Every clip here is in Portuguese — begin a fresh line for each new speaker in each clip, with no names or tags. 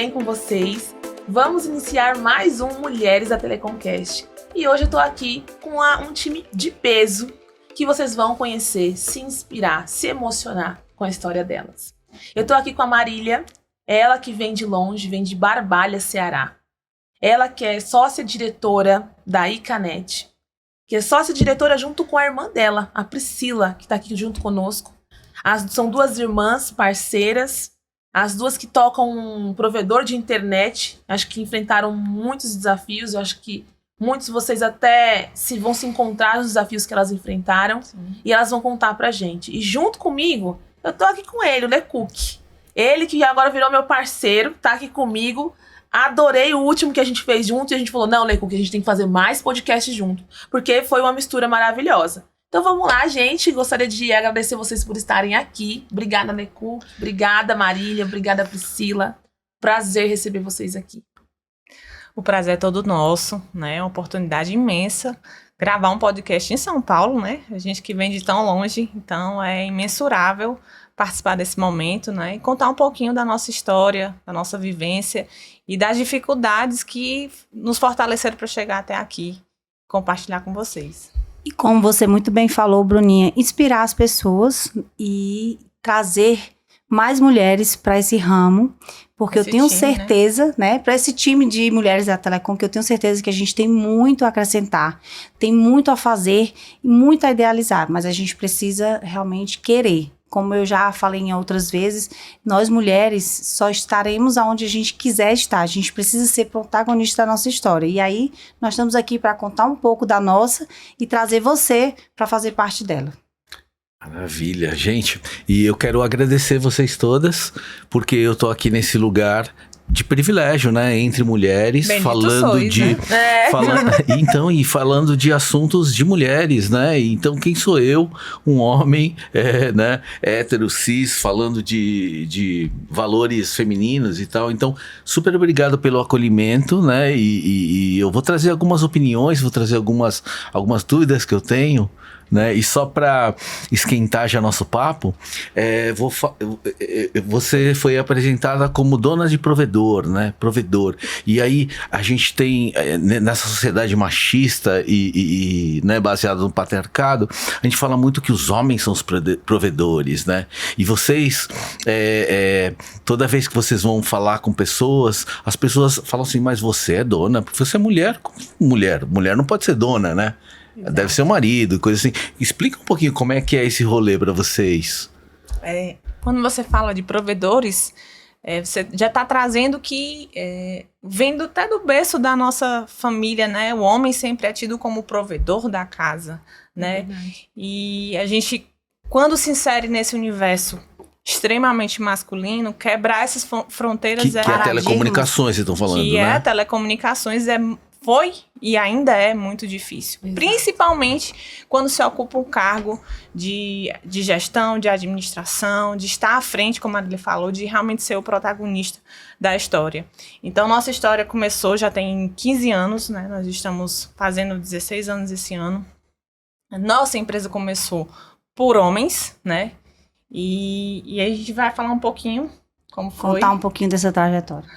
bem com vocês? Vamos iniciar mais um Mulheres da Telecomcast. E hoje eu tô aqui com um time de peso que vocês vão conhecer, se inspirar, se emocionar com a história delas. Eu tô aqui com a Marília, ela que vem de longe, vem de Barbalha, Ceará. Ela que é sócia-diretora da Icanet, que é sócia-diretora junto com a irmã dela, a Priscila, que tá aqui junto conosco. São duas irmãs parceiras, as duas que tocam um provedor de internet, acho que enfrentaram muitos desafios, eu acho que muitos de vocês até vão se encontrar nos desafios que elas enfrentaram. Sim. E elas vão contar pra gente. E junto comigo, eu tô aqui com ele, o Lecook. Ele que agora virou meu parceiro, tá aqui comigo. Adorei o último que a gente fez junto e a gente falou, não, Lecook, a gente tem que fazer mais podcasts junto, porque foi uma mistura maravilhosa. Então vamos lá, gente. Gostaria de agradecer vocês por estarem aqui. Obrigada, Lecook. Obrigada, Marília. Obrigada, Priscila. Prazer receber vocês aqui.
O prazer é todo nosso, né? É uma oportunidade imensa gravar um podcast em São Paulo, né? A gente que vem de tão longe, então é imensurável participar desse momento, né? E contar um pouquinho da nossa história, da nossa vivência e das dificuldades que nos fortaleceram para chegar até aqui, compartilhar com vocês.
E como você muito bem falou, Bruninha, inspirar as pessoas e trazer mais mulheres para esse ramo, porque eu tenho certeza, né, para esse time de mulheres da Telecom, que eu tenho certeza que a gente tem muito a acrescentar, tem muito a fazer e muito a idealizar, mas a gente precisa realmente querer. Como eu já falei em outras vezes, nós mulheres só estaremos aonde a gente quiser estar. A gente precisa ser protagonista da nossa história. E aí, nós estamos aqui para contar um pouco da nossa e trazer você para fazer parte dela.
Maravilha, gente. E eu quero agradecer vocês todas, porque eu tô aqui nesse lugar de privilégio, né, entre mulheres,
Bendito
falando
sois,
de,
né?
falando de assuntos de mulheres, né? Então quem sou eu, um homem, né, hétero, cis, falando de valores femininos e tal. Então super obrigado pelo acolhimento, né? E eu vou trazer algumas opiniões, vou trazer algumas dúvidas que eu tenho. Né? E só para esquentar já nosso papo, você foi apresentada como dona de provedor, né? Provedor. E aí a gente tem, nessa sociedade machista e né, baseada no patriarcado, a gente fala muito que os homens são os provedores, né? E vocês, toda vez que vocês vão falar com pessoas, as pessoas falam assim, mas você é dona, porque você é mulher. Mulher não pode ser dona, né? Exato. Deve ser o marido, coisa assim. Explica um pouquinho como é que é esse rolê para vocês.
Quando você fala de provedores, você já está trazendo que, vendo até do berço da nossa família, né? O homem sempre é tido como provedor da casa, né? E a gente, quando se insere nesse universo extremamente masculino, quebrar essas fronteiras
que é telecomunicações, vocês estão falando, né?
Telecomunicações foi e ainda é muito difícil. Exato. Principalmente quando se ocupa um cargo de gestão, de administração, de estar à frente, como a Adele falou, de realmente ser o protagonista da história. Então, nossa história começou, já tem 15 anos, né? Nós estamos fazendo 16 anos esse ano. Nossa empresa começou por homens, né? E aí a gente vai falar um pouquinho como foi.
Contar um pouquinho dessa trajetória.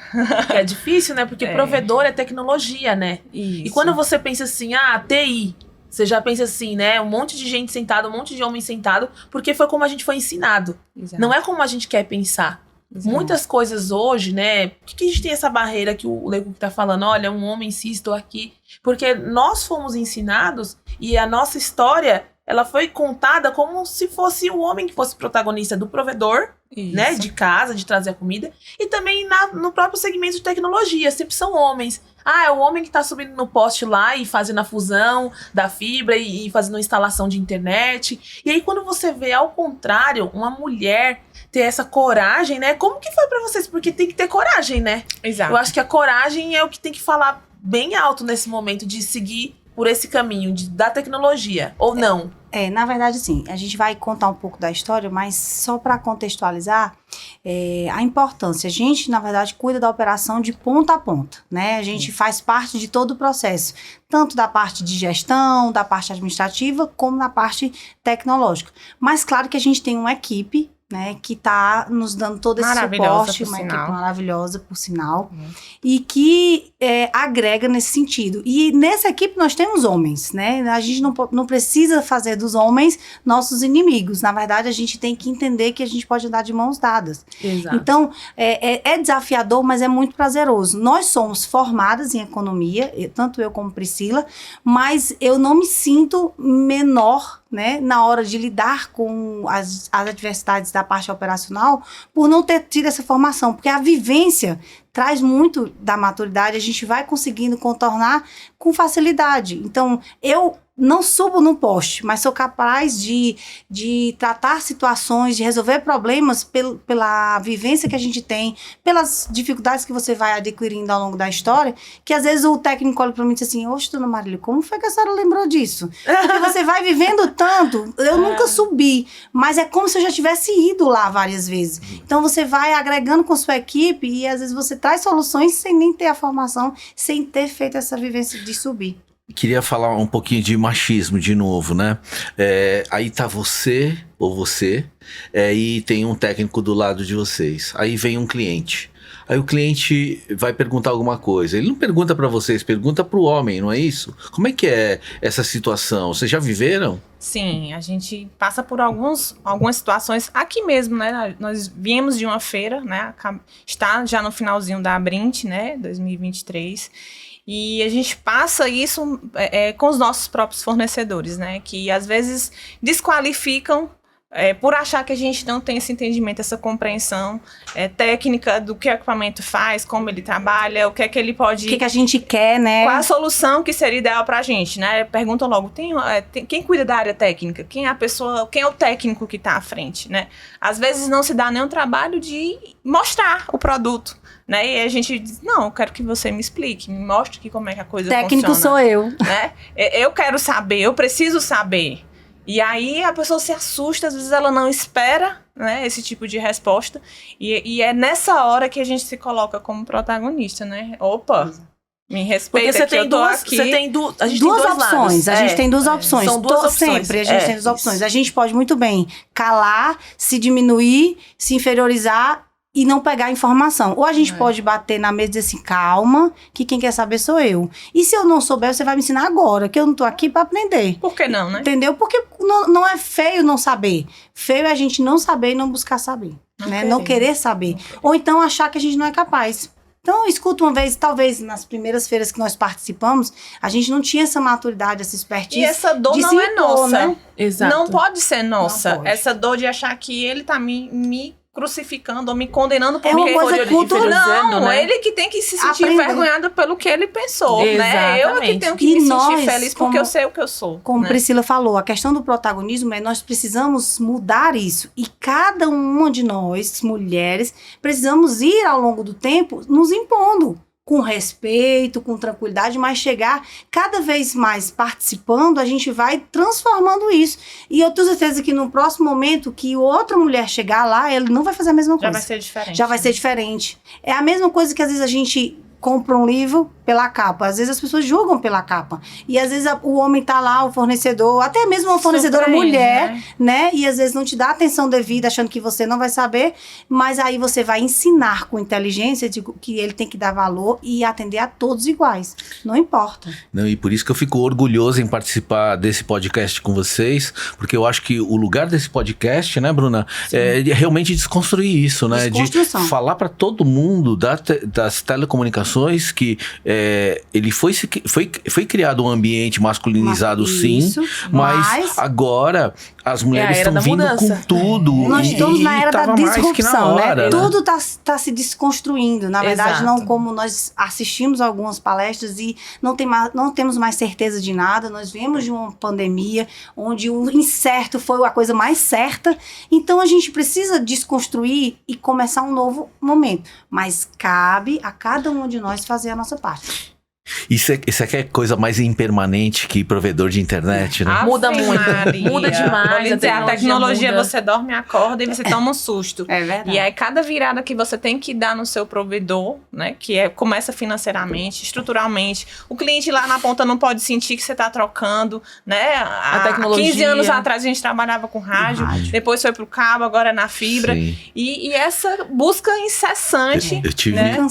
É difícil, né? Porque provedor é tecnologia, né?
Isso.
E quando você pensa assim, TI, você já pensa assim, né? Um monte de gente sentada, um monte de homem sentado, porque foi como a gente foi ensinado. Exato. Não é como a gente quer pensar. Exato. Muitas coisas hoje, né? Por que a gente tem essa barreira que o Lecook tá falando? Olha, um homem cis, estou aqui. Porque nós fomos ensinados e a nossa história, ela foi contada como se fosse o homem que fosse protagonista do provedor, né, de casa, de trazer a comida, e também no próprio segmento de tecnologia, sempre são homens. É o homem que tá subindo no poste lá e fazendo a fusão da fibra e fazendo a instalação de internet. E aí quando você vê ao contrário, uma mulher ter essa coragem, né, como que foi pra vocês? Porque tem que ter coragem, né?
Exato.
Eu acho que a coragem é o que tem que falar bem alto nesse momento de seguir por esse caminho da tecnologia, ou não?
Na verdade, sim. A gente vai contar um pouco da história, mas só para contextualizar a importância. A gente, na verdade, cuida da operação de ponta a ponta, né? A gente faz parte de todo o processo, tanto da parte de gestão, da parte administrativa, como na parte tecnológica. Mas, claro que a gente tem uma equipe, né, que está nos dando todo esse suporte, uma equipe maravilhosa, por sinal, e que agrega nesse sentido. E nessa equipe nós temos homens, né? A gente não precisa fazer dos homens nossos inimigos. Na verdade, a gente tem que entender que a gente pode andar de mãos dadas.
Exato.
Então, é desafiador, mas é muito prazeroso. Nós somos formadas em economia, tanto eu como Priscila, mas eu não me sinto menor, né, na hora de lidar com as adversidades da parte operacional, por não ter tido essa formação, porque a vivência traz muito da maturidade, a gente vai conseguindo contornar com facilidade. Então, eu não subo no poste, mas sou capaz de tratar situações, de resolver problemas pela vivência que a gente tem, pelas dificuldades que você vai adquirindo ao longo da história, que às vezes o técnico olha para mim e diz assim, oxe, dona Marília, como foi que a senhora lembrou disso? Porque você vai vivendo tanto, eu nunca subi, mas é como se eu já tivesse ido lá várias vezes. Então você vai agregando com sua equipe e às vezes você traz soluções sem nem ter a formação, sem ter feito essa vivência de subir.
Queria falar um pouquinho de machismo de novo, né? Aí tá você, e tem um técnico do lado de vocês. Aí vem um cliente. Aí o cliente vai perguntar alguma coisa. Ele não pergunta pra vocês, pergunta pro homem, não é isso? Como é que é essa situação? Vocês já viveram?
Sim, a gente passa por algumas situações aqui mesmo, né? Nós viemos de uma feira, né? Está já no finalzinho da Abrint, né? 2023. E a gente passa isso com os nossos próprios fornecedores, né? Que às vezes desqualificam por achar que a gente não tem esse entendimento, essa compreensão técnica do que o equipamento faz, como ele trabalha, o que é que ele pode...
O que a gente quer, né?
Qual a solução que seria ideal pra gente, né? Perguntam logo, quem cuida da área técnica? Quem é o técnico que tá à frente, né? Às vezes não se dá nenhum trabalho de mostrar o produto, né? E a gente diz, não, eu quero que você me explique, me mostre como é que a coisa
técnico
funciona.
Sou eu.
Né? Eu quero saber, eu preciso saber. E aí a pessoa se assusta, às vezes ela não espera, né, esse tipo de resposta. E é nessa hora que a gente se coloca como protagonista, né? Opa, me respeita.
Porque
você
tem duas
opções. A gente tem duas opções.
São duas opções.
Sempre a gente tem duas opções. A gente pode muito bem calar, se diminuir, se inferiorizar e não pegar a informação. Ou a gente pode bater na mesa e dizer assim, calma, que quem quer saber sou eu. E se eu não souber, você vai me ensinar agora, que eu não tô aqui pra aprender.
Por que não, né?
Entendeu? Porque não é feio não saber. Feio é a gente não saber e não buscar saber. Não querer saber. Ou então achar que a gente não é capaz. Então, escuta uma vez, talvez nas primeiras feiras que nós participamos, a gente não tinha essa maturidade, essa expertise.
E essa dor não é nossa.
Né?
Exato. Não pode ser nossa. Essa dor de achar que ele tá me crucificando ou me condenando por
uma coisa cultural.
Não,
né?
Ele que tem que se sentir envergonhado pelo que ele pensou, né? Eu que tenho que me sentir feliz porque eu sei o que eu sou.
Como Priscila falou, a questão do protagonismo nós precisamos mudar isso. E cada uma de nós, mulheres, precisamos ir ao longo do tempo nos impondo. Com respeito, com tranquilidade, mas chegar cada vez mais participando, a gente vai transformando isso. E eu tenho certeza que no próximo momento que outra mulher chegar lá, ele não vai fazer a mesma coisa.
Já vai ser diferente.
Já vai ser diferente. É a mesma coisa que às vezes a gente compra um livro pela capa. Às vezes as pessoas julgam pela capa. E às vezes o homem tá lá, o fornecedor, até mesmo uma fornecedora mulher, né? E às vezes não te dá atenção devida, achando que você não vai saber, mas aí você vai ensinar com inteligência de que ele tem que dar valor e atender a todos iguais. Não importa.
Não, e por isso que eu fico orgulhoso em participar desse podcast com vocês, porque eu acho que o lugar desse podcast, né, Bruna, é realmente desconstruir isso, né? De falar para todo mundo das telecomunicações que ele foi criado um ambiente masculinizado, sim, mas agora as mulheres estão vindo com tudo.
Nós estamos na era da disrupção,
hora,
né? Tudo tá se desconstruindo. Na verdade, não como nós assistimos algumas palestras e não temos mais certeza de nada. Nós viemos de uma pandemia onde o incerto foi a coisa mais certa. Então, a gente precisa desconstruir e começar um novo momento. Mas cabe a cada um de nós fazer a nossa parte.
Isso aqui é coisa mais impermanente que provedor de internet, né?
Muda muito.
Maria.
Muda demais.
Vou lhe dizer, a tecnologia
muda.
você dorme, acorda e você toma um susto.
É verdade.
E aí, cada virada que você tem que dar no seu provedor, né? Começa financeiramente, estruturalmente. O cliente lá na ponta não pode sentir que você está trocando, né?
A tecnologia.
15 anos atrás a gente trabalhava com rádio, depois foi pro cabo, agora é na fibra.
Sim.
E essa busca incessante.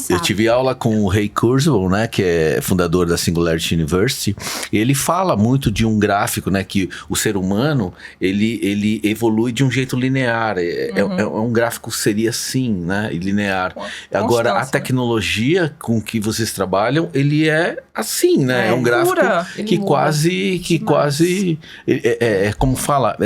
Eu tive aula com o Ray Kurzweil, né? Que é fundador da Singularity University. Ele fala muito de um gráfico, né? Que o ser humano, ele evolui de um jeito linear. É um gráfico seria assim, né? Linear. Agora, a tecnologia com que vocês trabalham, ele é assim, né? É um gráfico que quase como fala,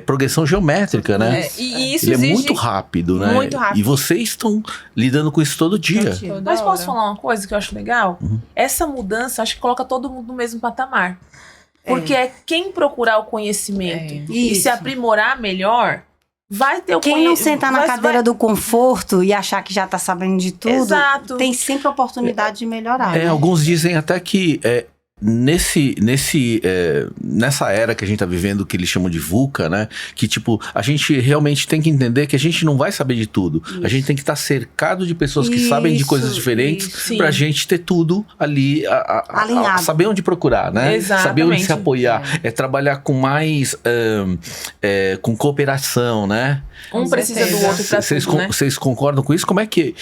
progressão geométrica, né?
E isso
ele
exige
é muito rápido, né?
Muito rápido.
E vocês estão lidando com isso todo dia.
Mas posso falar uma coisa que eu acho legal? Essa mudança, acho que coloca todo mundo no mesmo patamar. Porque é quem procurar o conhecimento e se aprimorar melhor, vai ter o
Quem não sentar na cadeira do conforto e achar que já tá sabendo de tudo,
Exato.
tem sempre a oportunidade de melhorar. Né?
Alguns dizem até que nessa era que a gente tá vivendo, que eles chamam de VUCA, né? Que tipo, a gente realmente tem que entender que a gente não vai saber de tudo. Isso. A gente tem que estar cercado de pessoas que sabem de coisas diferentes pra gente ter tudo ali alinhado. Saber onde procurar, né?
Exatamente.
Saber onde se apoiar. Trabalhar com mais com cooperação, né?
Um precisa do outro pra tudo, né?
Vocês concordam com isso? Como é que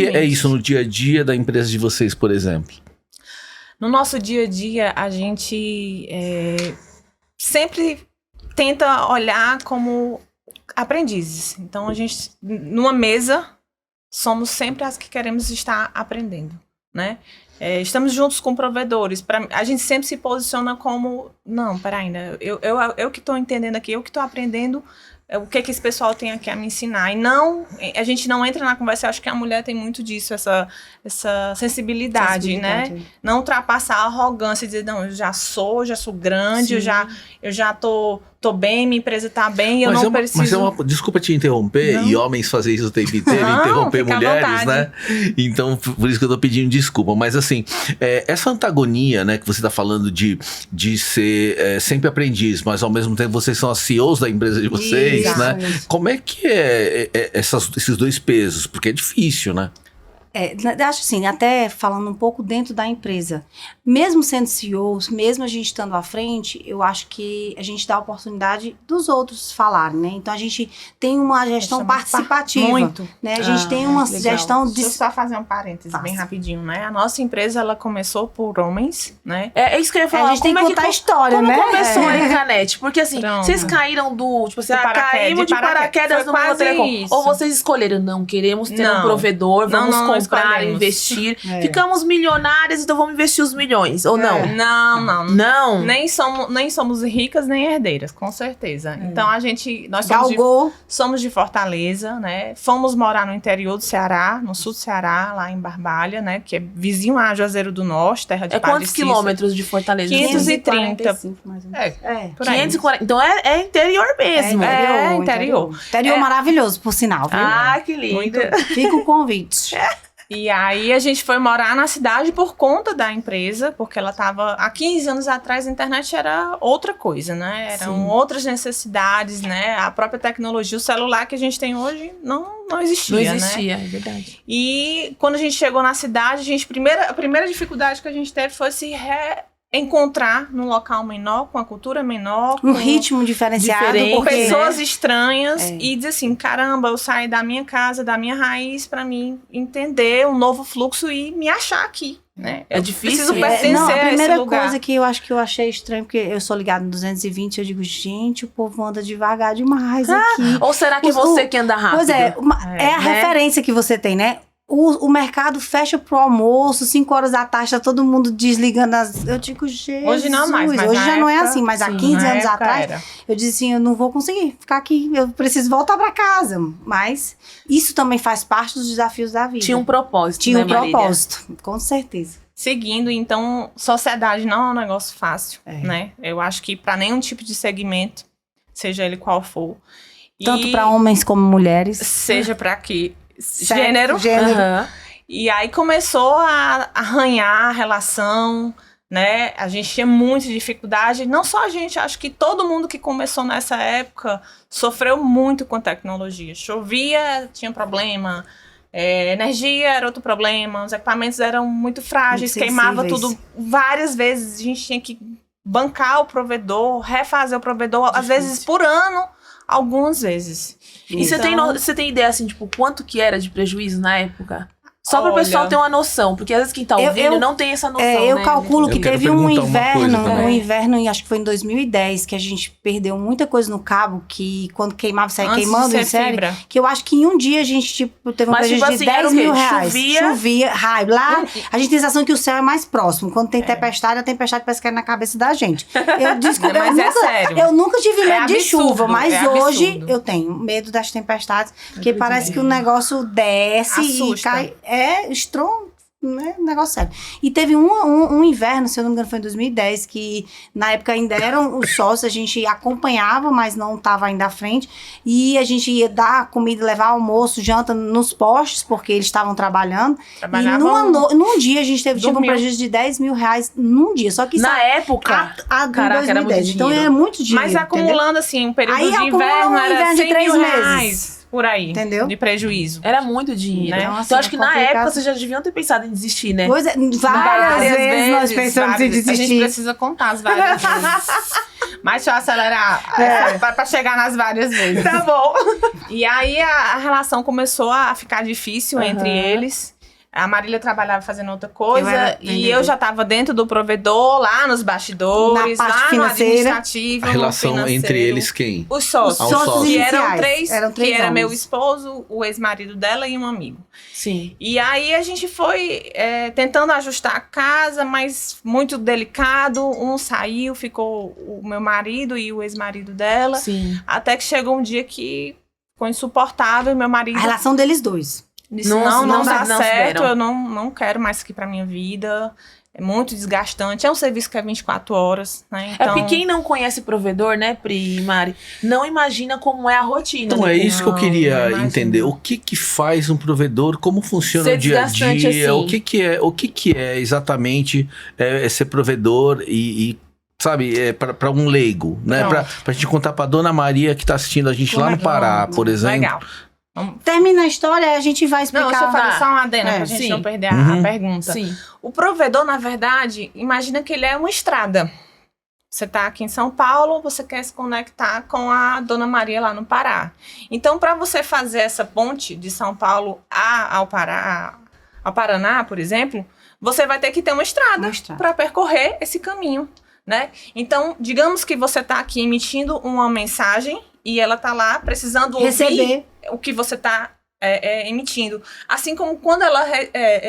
é isso no dia a dia da empresa de vocês, por exemplo?
No nosso dia a dia, a gente sempre tenta olhar como aprendizes. Então, a gente, numa mesa, somos sempre as que queremos estar aprendendo, né? Estamos juntos com provedores. A gente sempre se posiciona como, não, peraí, né? Eu que estou entendendo aqui, eu que estou aprendendo o que esse pessoal tem aqui a me ensinar. E não, a gente não entra na conversa, eu acho que a mulher tem muito disso, essa sensibilidade, né? Não ultrapassar a arrogância e dizer, não, eu já sou grande, eu já tô bem, minha empresa tá bem, eu não preciso...
Desculpa te interromper, e homens fazem isso o tempo inteiro, interromper mulheres, né? Então, por isso que eu tô pedindo desculpa. Mas assim, essa antagonia, né, que você tá falando de ser sempre aprendiz, mas ao mesmo tempo vocês são as CEOs da empresa de vocês, né? Como é que esses dois pesos? Porque é difícil, né?
Acho assim, até falando um pouco dentro da empresa, mesmo sendo CEOs, mesmo a gente estando à frente, eu acho que a gente dá a oportunidade dos outros falarem, né? Então a gente tem uma gestão participativa. Muito. Né? A gente tem uma gestão de...
Deixa eu só fazer um parênteses bem rapidinho, né? A nossa empresa, ela começou por homens, né?
É isso que eu ia falar.
A gente tem que contar a história, né?
Como começou a Intranet? Porque assim, vocês caíram tipo assim, caímos de paraquedas no mundo telecom. Ou vocês escolheram, não queremos ter um provedor, vamos comprar, investir. Ficamos milionárias, então vamos investir os milhões. Ou não?
Não. Nem somos ricas, nem herdeiras, com certeza. Então nós somos de Fortaleza, né? Fomos morar no interior do Ceará, no sul do Ceará, lá em Barbalha, né? Que é vizinho a Juazeiro do Norte, terra de
quantos quilômetros de Fortaleza?
530.
Mais ou menos.
Por aí.
540. Então é interior mesmo.
Interior maravilhoso, por sinal. Viu?
Ah, que lindo.
Fica o convite.
E aí a gente foi morar na cidade por conta da empresa, porque ela estava... Há 15 anos atrás a internet era outra coisa, né? Eram outras necessidades, né? A própria tecnologia, o celular que a gente tem hoje não existia, né?
Não existia, é verdade.
E quando a gente chegou na cidade, a primeira dificuldade que a gente teve foi se encontrar num local menor, com a cultura menor,
um ritmo diferenciado,
com pessoas estranhas, e dizer assim, caramba, eu saí da minha casa, da minha raiz, pra mim entender um novo fluxo e me achar aqui, né?
É difícil.
Preciso pertencer
a primeira
a esse lugar.
coisa que eu acho que eu achei estranho, porque eu sou ligada no 220, eu digo, gente, o povo anda devagar demais aqui.
Ou será que você que anda rápido?
Pois é a referência que você tem, né? O mercado fecha pro almoço, 5 horas da tarde, tá todo mundo desligando eu digo, Jesus.
Hoje não mais, mas
hoje já não é assim, mas há 15 anos atrás,
era.
Eu disse assim, eu não vou conseguir ficar aqui, eu preciso voltar pra casa. Mas isso também faz parte dos desafios da vida.
Tinha um propósito,
Tinha um propósito, com certeza.
Seguindo, então, sociedade não é um negócio fácil, né? Eu acho que para nenhum tipo de segmento, seja ele qual for.
Tanto para homens como mulheres.
Seja para que...
Gênero.
E aí começou a arranhar a relação, né? A gente tinha muita dificuldade. Não só a gente, acho que todo mundo que começou nessa época sofreu muito com tecnologia. Chovia, tinha problema. Energia era outro problema. Os equipamentos eram muito frágeis, queimava tudo várias vezes. A gente tinha que bancar o provedor, refazer o provedor, às vezes por ano, algumas vezes.
E você tem ideia, assim, tipo, quanto que era de prejuízo na época? Só para o pessoal ter uma noção, porque às vezes quem tá ouvindo não tem essa noção,
eu
né?
calculo que teve um inverno, acho que foi em 2010, que a gente perdeu muita coisa no cabo, que quando queimava, saia queimando em série, que eu acho que em um dia a gente, tipo, teve um prejuízo de 10 mil reais. Chovia, raio. Lá, a gente tem a sensação que o céu é mais próximo. Quando tem tempestade, a tempestade parece que é na cabeça da gente.
Sério.
Eu nunca tive medo de chuva, mas hoje eu tenho medo das tempestades, porque parece que o negócio desce e cai... É estrondo, né? Negócio sério. E teve um inverno, se eu não me engano, foi em 2010, que na época ainda eram os sócios, a gente acompanhava, mas não estava ainda à frente. E a gente ia dar comida, levar almoço, janta nos postes, porque eles estavam trabalhando. E num dia a gente teve um prejuízo de 10 mil reais num dia. Só que
na época,
caraca, era muito dinheiro. Então é muito dinheiro.
Mas acumulando, assim, um período de inverno era 100 mil reais. Por aí, entendeu? De prejuízo.
Era muito dinheiro.
Então,
então acho que na época vocês já deviam ter pensado em desistir, né?
Pois é, várias vezes nós pensamos em desistir.
A gente precisa contar as várias vezes. Mas deixa eu acelerar pra chegar nas várias vezes.
Tá bom.
E aí a relação começou a ficar difícil entre eles. A Marília trabalhava fazendo outra coisa e eu já estava dentro do provedor, lá nos bastidores, lá no administrativo.
A relação entre eles quem?
Os sócios.
Os sócios
que
iniciais.
eram três, que era meu esposo, o ex-marido dela e um amigo.
Sim.
E aí a gente foi tentando ajustar a casa, mas muito delicado. Um saiu, ficou o meu marido e o ex-marido dela.
Sim.
Até que chegou um dia que ficou insuportável e meu marido...
A relação deles dois.
Disse, não dá certo, eu não quero mais isso aqui pra minha vida. É muito desgastante. É um serviço que é 24 horas, né? Então...
É porque quem não conhece provedor, né, Pri e Mari, não imagina como é a rotina.
Então é isso que eu queria entender. O que faz um provedor? Como funciona o dia a dia? Assim. O que é exatamente ser provedor e sabe, para um leigo, né? Pra gente contar pra Dona Maria que tá assistindo a gente lá no Pará, por exemplo.
Legal.
Termina a história, a gente vai explicar.
Não, deixa eu fazer só uma adenda pra gente não perder a pergunta.
Sim.
O provedor, na verdade, imagina que ele é uma estrada. Você tá aqui em São Paulo, você quer se conectar com a Dona Maria lá no Pará. Então, para você fazer essa ponte de São Paulo ao Paraná, por exemplo, você vai ter que ter uma estrada para percorrer esse caminho, né? Então, digamos que você tá aqui emitindo uma mensagem e ela tá lá precisando ouvir o que você tá emitindo. Assim como quando ela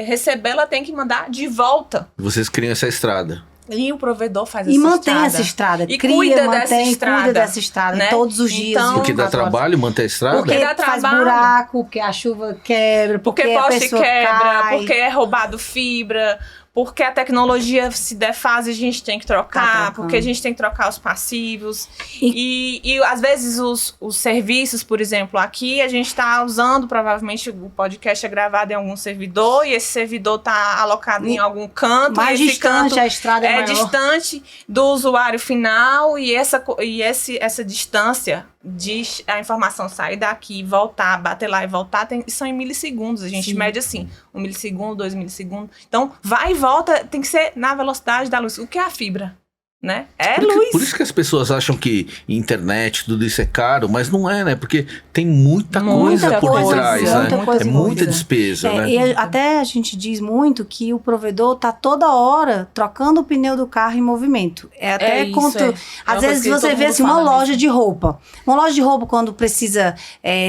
receber, ela tem que mandar de volta.
Vocês criam essa estrada.
E o provedor faz
essa estrada. E mantém essa estrada.
E cuida dessa
estrada,
né?
Todos os dias.
Então, porque dá trabalho manter a estrada?
Porque faz buraco, porque a chuva quebra, porque a
poste quebra,
cai.
porque é roubado fibra, porque a tecnologia se defase, a gente tem que trocar, porque a gente tem que trocar os passivos. E às vezes os serviços, por exemplo, aqui a gente está usando, provavelmente o podcast é gravado em algum servidor e esse servidor está alocado em algum canto.
Mais distante, a estrada é maior.
Distante do usuário final e essa distância de a informação sair daqui, voltar, bater lá e voltar, são em milissegundos. A gente mede assim, 1 milissegundo, 2 milissegundos. Então, vai e volta, tem que ser na velocidade da luz. O que é a fibra? Né? Luz.
Por isso que as pessoas acham que internet, tudo isso é caro, mas não é, né? Porque tem muita coisa por detrás, né? É muita despesa, né?
E até a gente diz muito que o provedor tá toda hora trocando o pneu do carro em movimento. Às vezes você vê assim, uma loja de roupa. Uma loja de roupa, quando precisa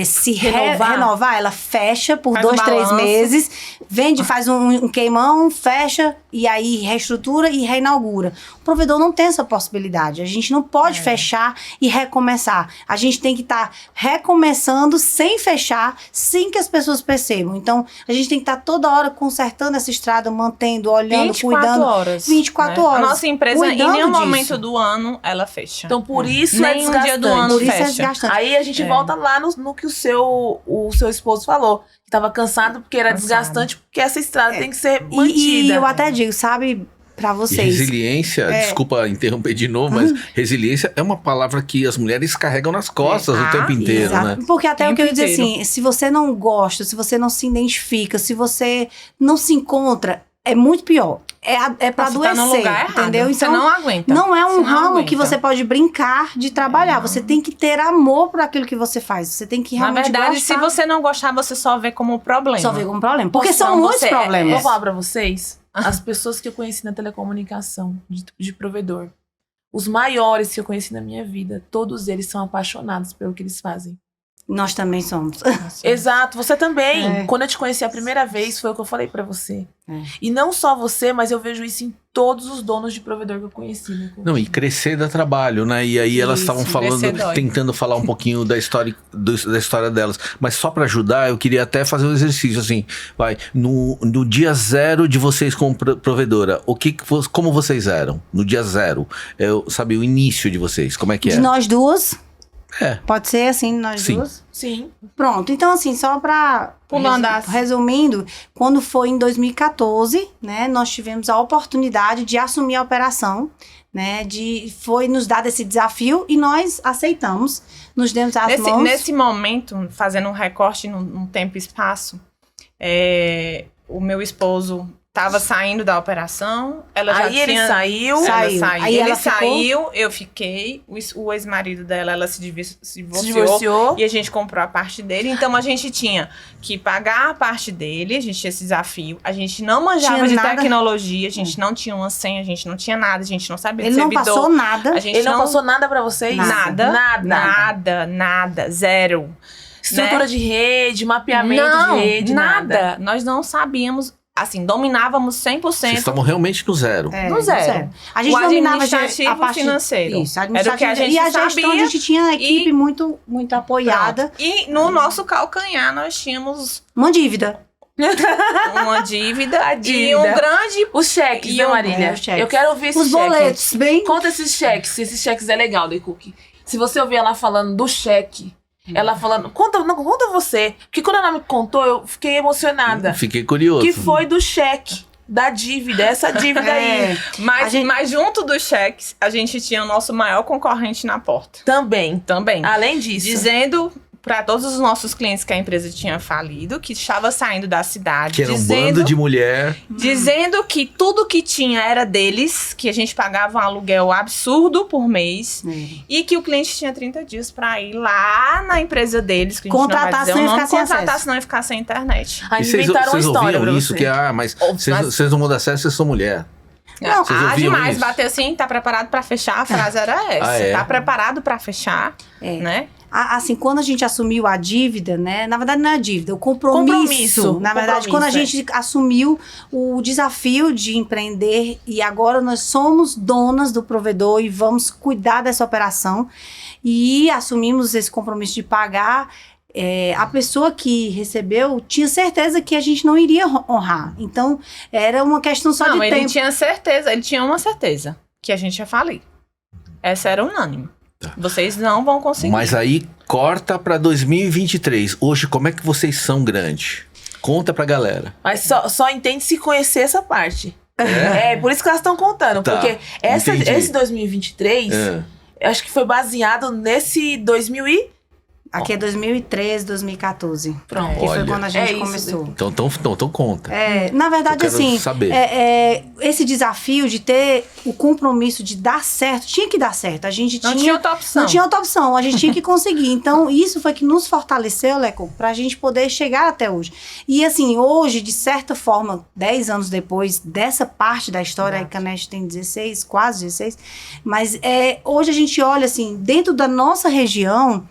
se renovar, ela fecha por 2, 3 meses, vende, faz um queimão, fecha, e aí reestrutura e reinaugura. O provedor não tem essa possibilidade. A gente não pode fechar e recomeçar. A gente tem que estar recomeçando sem fechar, sem que as pessoas percebam. Então, a gente tem que estar toda hora consertando essa estrada, mantendo, olhando,
24
cuidando.
horas.
24
né?
horas.
A nossa empresa, em
cuidando
nenhum
disso.
momento do ano, ela fecha.
Então, por isso
Nem um dia do ano
Por isso é
fecha.
desgastante.
Aí a gente volta lá no que o seu esposo falou. Que tava cansado porque era desgastante, porque essa estrada tem que ser mantida.
E eu até digo, sabe, pra
E
vocês.
resiliência, desculpa interromper de novo, mas resiliência é uma palavra que as mulheres carregam nas costas o tempo inteiro,
Exato.
né?
Porque até
Tempo
o que eu ia dizer
inteiro.
assim, se você não gosta, se você não se identifica, se você não se encontra, é muito pior. É pra
Você tá
adoecer,
no lugar errado.
entendeu?
Você
Então,
não aguenta.
não é um
Você não
ramo
aguenta.
que você pode brincar de trabalhar. Você tem que ter amor por aquilo que você faz. Você tem que
Na
realmente
verdade,
gostar.
se você não gostar, você só vê como problema.
Só vê como problema. Porque
Posso
são
falar
muitos
você-
problemas.
Vou falar pra vocês, as pessoas que eu conheci na telecomunicação, de provedor, os maiores que eu conheci na minha vida, todos eles são apaixonados pelo que eles fazem.
Nós também somos.
Exato, você também.
É.
Quando eu te conheci a primeira vez, foi o que eu falei pra você.
É.
E não só você, mas eu vejo isso em todos os donos de provedor que eu conheci. Né?
Não, e crescer dá trabalho, né? E aí elas
Isso,
estavam falando,
crescer dói.
tentando falar um pouquinho da história, da história delas. Mas só pra ajudar, eu queria até fazer um exercício assim. Vai, no dia zero de vocês como provedora, como vocês eram? No dia zero, sabe, o início de vocês, como é que
De
era?
nós duas.
É.
Pode ser assim, nós
Sim.
duas?
Sim.
Pronto, então assim, só para resumindo, quando foi em 2014, né, nós tivemos a oportunidade de assumir a operação, né, foi nos dado esse desafio e nós aceitamos, nos demos as mãos.
Nesse momento, fazendo um recorte num tempo e espaço, o meu esposo estava saindo da operação, ela já
Aí
tinha...
ele saiu.
Aí
ele
ela ficou?
saiu, eu fiquei, o ex-marido dela, ela se
Se
divorciou.
divorciou.
E a gente comprou a parte dele. Então, a gente tinha que pagar a parte dele. A gente tinha esse desafio. A gente não manjava
Tinha
de
nada.
tecnologia. A gente não tinha uma senha. A gente não tinha nada. A gente não sabia de
Ele não
servidor.
passou nada.
A gente
Ele não passou nada pra vocês?
Nada. Zero.
Estrutura
Né?
de rede, mapeamento
Não,
de rede, nada.
Nós não sabíamos. Assim, dominávamos 100%.
Vocês estavam realmente no zero.
no zero.
A gente
O
dominava
administrativo
a parte
financeiro.
Isso,
Era o que a
administrativo.
gente
E a gestão,
sabia.
a gente tinha uma equipe muito, muito apoiada.
Pronto. E no nosso calcanhar, nós tínhamos
Uma dívida.
uma dívida,
A
e
dívida.
um grande...
Os cheques,
E
né,
um-
Marília?
os cheques.
Eu quero ouvir esses
Os
cheques.
boletos, bem...
Conta esses cheques. Esses cheques é legal, Day Cook. Se você ouvir ela falando do cheque, ela falando... Conta você. Porque quando ela me contou, eu fiquei emocionada.
Fiquei curioso.
Que foi do cheque. Da dívida, essa dívida aí.
Mas junto dos cheques, a gente tinha o nosso maior concorrente na porta.
Também.
Também.
Além disso.
Dizendo para todos os nossos clientes que a empresa tinha falido, que estava saindo da cidade.
Que era um
dizendo,
bando de mulher.
dizendo que tudo que tinha era deles, que a gente pagava um aluguel absurdo por mês. E que o cliente tinha 30 dias para ir lá na empresa deles, que a gente
Contratar
não vai dizer
senão
o nome,
ficar sem
contratar
acesso.
senão ia ficar sem internet.
Aí
E vocês
inventaram uma história pra
ouviram isso?
você.
Que, mas
Mas-
vocês não vão dar certo, vocês são mulher.
Não,
Vocês ouviram
demais,
isso?
bateu assim, tá preparado para fechar? A frase era essa.
Ah, é?
Tá preparado para fechar, né?
Assim, quando a gente assumiu a dívida, né? Na verdade, não é a dívida, o compromisso. Na verdade, quando a gente assumiu o desafio de empreender e agora nós somos donas do provedor e vamos cuidar dessa operação e assumimos esse compromisso de pagar. A pessoa que recebeu tinha certeza que a gente não iria honrar. Então, era uma questão só
Não,
de
ele
tempo.
tinha certeza, ele tinha uma certeza que a gente ia falir. Essa era unânime.
Tá.
Vocês não vão conseguir.
Mas aí corta pra 2023. Hoje, como é que vocês são grandes? Conta pra galera.
Mas só entende se conhecer essa parte. Por isso que elas estão contando.
Tá,
Porque
entendi.
esse 2023, eu acho que foi baseado nesse 2000 e...
Aqui é 2013, 2014.
Pronto.
Que foi
Olha.
quando a gente
isso,
começou.
Então conta.
Na verdade,
Eu quero
assim,
saber.
Esse desafio de ter o compromisso de dar certo, tinha que dar certo. A gente
Não tinha outra opção.
Não tinha outra opção, a gente tinha que conseguir. Então, isso foi que nos fortaleceu, Leco, pra gente poder chegar até hoje. E assim, hoje, de certa forma, 10 anos depois dessa parte da história, a Canet tem 16, quase 16, mas hoje a gente olha assim, dentro da nossa região,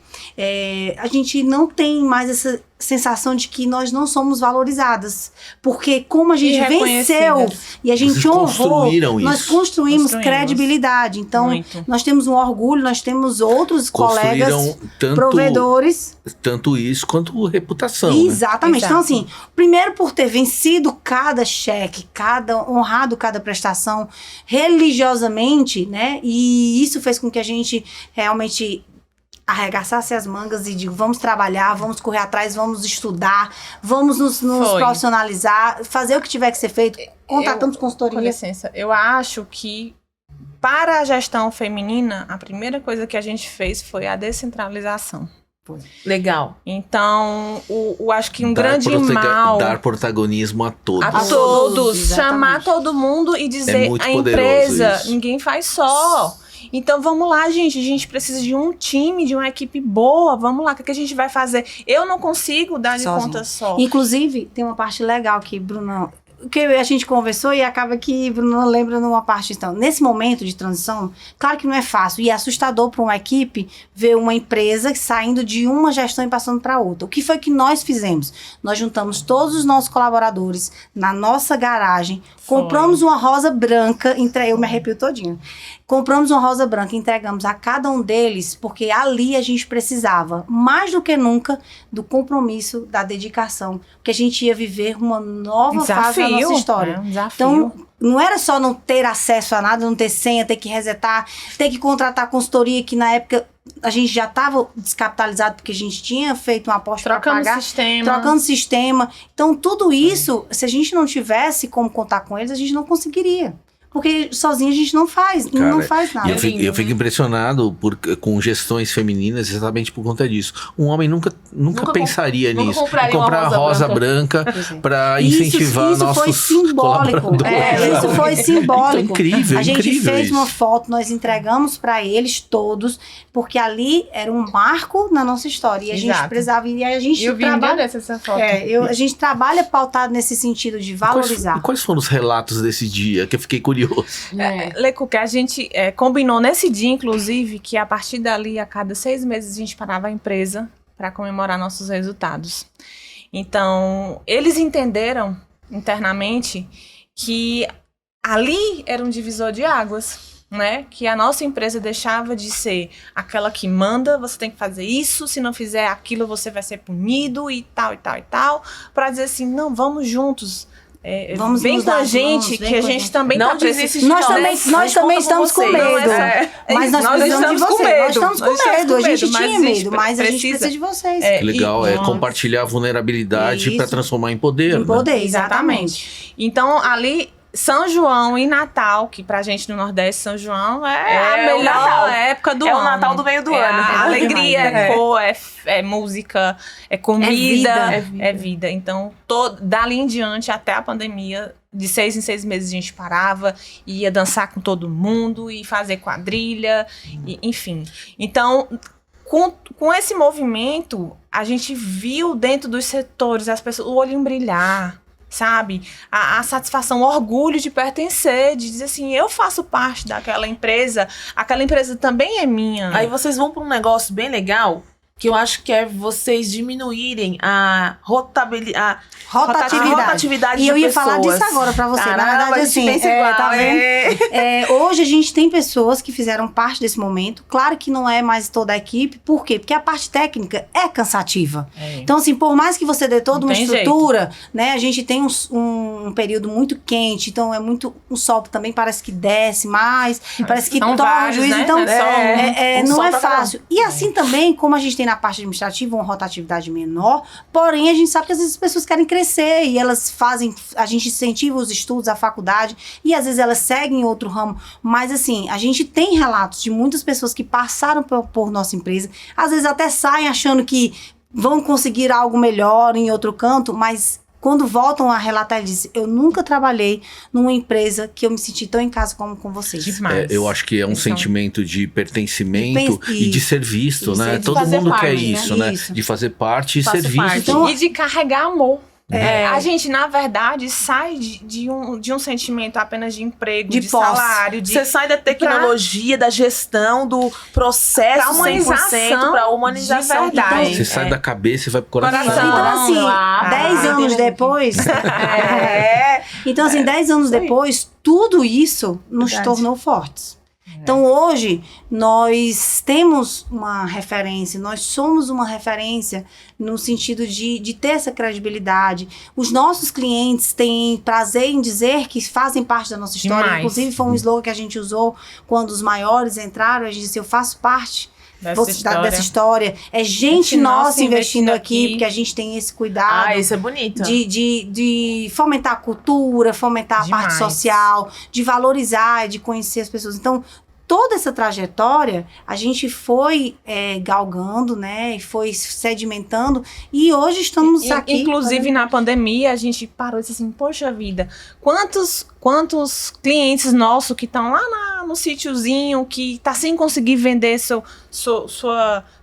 a gente não tem mais essa sensação de que nós não somos valorizadas. Porque como a gente venceu e a gente honrou, nós construímos credibilidade. Então, nós temos um orgulho, nós temos outros colegas, provedores.
Tanto isso quanto reputação.
Exatamente. Né? Então, assim, primeiro por ter vencido cada cheque, honrado cada prestação religiosamente, né? E isso fez com que a gente realmente arregaçasse as mangas e digo, vamos trabalhar, vamos correr atrás, vamos estudar, vamos nos profissionalizar, fazer o que tiver que ser feito, contratamos consultoria.
Com licença, eu acho que para a gestão feminina, a primeira coisa que a gente fez foi a descentralização.
Legal.
Então, acho que grande mal...
Dar protagonismo a todos.
A todos. Chamar todo mundo e dizer, a empresa, ninguém faz só. Então, vamos lá, gente. A gente precisa de um time, de uma equipe boa. Vamos lá, o que a gente vai fazer? Eu não consigo dar de conta só.
Inclusive, tem uma parte legal que, Bruno... que a gente conversou e acaba que Bruno lembra numa parte. Então, nesse momento de transição, claro que não é fácil e é assustador para uma equipe ver uma empresa saindo de uma gestão e passando para outra. O que foi que nós fizemos? Nós juntamos todos os nossos colaboradores na nossa garagem, compramos uma rosa branca, eu me arrepio todinho. Compramos uma rosa branca e entregamos a cada um deles, porque ali a gente precisava, mais do que nunca, do compromisso, da dedicação, porque a gente ia viver uma nova fase da nossa história. Então, não era só não ter acesso a nada, não ter senha, ter que resetar, ter que contratar consultoria, que na época a gente já estava descapitalizado, porque a gente tinha feito uma aposta para pagar. Trocando sistema. Então, tudo isso, se a gente não tivesse como contar com eles, a gente não conseguiria. Porque sozinho a gente não faz, cara, não faz nada.
Eu fico impressionado com gestões femininas exatamente por conta disso. Um homem nunca pensaria nisso. Comprar a rosa branca para incentivar nossos
Isso foi simbólico.
Incrível,
a gente fez uma foto, nós entregamos para eles todos, porque ali era um marco na nossa história. E a gente precisava... E a gente trabalha
essa foto.
A gente trabalha pautado nesse sentido de valorizar.
Quais foram os relatos desse dia? Que eu fiquei curioso.
Leco, que a gente combinou nesse dia, inclusive, que a partir dali, a cada 6 meses, a gente parava a empresa para comemorar nossos resultados. Então, eles entenderam internamente que ali era um divisor de águas. Né? Que a nossa empresa deixava de ser aquela que manda, você tem que fazer isso, se não fizer aquilo, você vai ser punido e tal, e tal, e tal. Para dizer assim, não, vamos juntos. Vem com a gente, que a gente também
não
tá precisando.
Nós também estamos com medo. Mas nós precisamos de vocês. Nós estamos com medo. A gente tinha medo, mas a gente precisa de vocês.
Legal, compartilhar a vulnerabilidade para transformar em poder.
Em poder, exatamente.
Então, ali... São João e Natal, que pra gente no Nordeste, São João é a melhor época do ano.
É o Natal do meio do ano.
A alegria, é cor, é música, é comida, é vida. Então, dali em diante, até a pandemia, de 6 em 6 meses a gente parava, ia dançar com todo mundo, e fazer quadrilha, enfim. Então... Com esse movimento, a gente viu dentro dos setores as pessoas, o olhinho brilhar, sabe? A satisfação, o orgulho de pertencer, de dizer assim, eu faço parte daquela empresa, aquela empresa também é minha.
Aí vocês vão para um negócio bem legal, que eu acho que é vocês diminuírem a rotatividade
e eu ia
pessoas.
Falar disso agora pra você.
Caramba,
na verdade, assim, tá vendo? Hoje a gente tem pessoas que fizeram parte desse momento. Claro que não é mais toda a equipe. Por quê? Porque a parte técnica é cansativa. Então, assim, por mais que você dê toda uma estrutura, né? A gente tem um período muito quente, então é muito... O sol também parece que desce mais, parece que torna o juiz.
Né?
Então, não é fácil. E assim também, como a gente tem na parte administrativa uma rotatividade menor, porém a gente sabe que às vezes as pessoas querem crescer e elas a gente incentiva os estudos, a faculdade, e às vezes elas seguem outro ramo, mas assim, a gente tem relatos de muitas pessoas que passaram por nossa empresa, às vezes até saem achando que vão conseguir algo melhor em outro canto, mas quando voltam a relatar, eles dizem, eu nunca trabalhei numa empresa que eu me senti tão em casa como com vocês.
Eu acho que é um sentimento de pertencimento e de ser visto, né? Todo mundo quer isso, né? De fazer parte e ser visto.
Então, e de carregar amor. A gente, na verdade, sai de um sentimento apenas de emprego, de
posse.
salário.
Você sai da tecnologia, da gestão, do processo
Pra humanização
100% para humanização.
de verdade.
Então,
Você sai da cabeça e vai pro coração.
Coração.
Então, assim, 10 anos depois. Então, assim, 10 anos depois, tudo isso nos
Verdade.
tornou fortes. Então, hoje, nós temos uma referência, nós somos uma referência no sentido de ter essa credibilidade. Os nossos clientes têm prazer em dizer que fazem parte da nossa história.
Demais.
Inclusive, foi um slogan que a gente usou quando os maiores entraram. A gente disse, eu faço parte dessa história. É gente nossa investindo aqui, porque a gente tem esse cuidado.
isso é bonito.
De fomentar a cultura, fomentar a parte
Demais.
social, de valorizar, de conhecer as pessoas. Então, toda essa trajetória, a gente foi galgando, né? E foi sedimentando. E hoje estamos aqui.
Inclusive, na pandemia, a gente parou e disse assim, poxa vida, quantos clientes nossos que estão lá no sítiozinho, que tá sem conseguir vender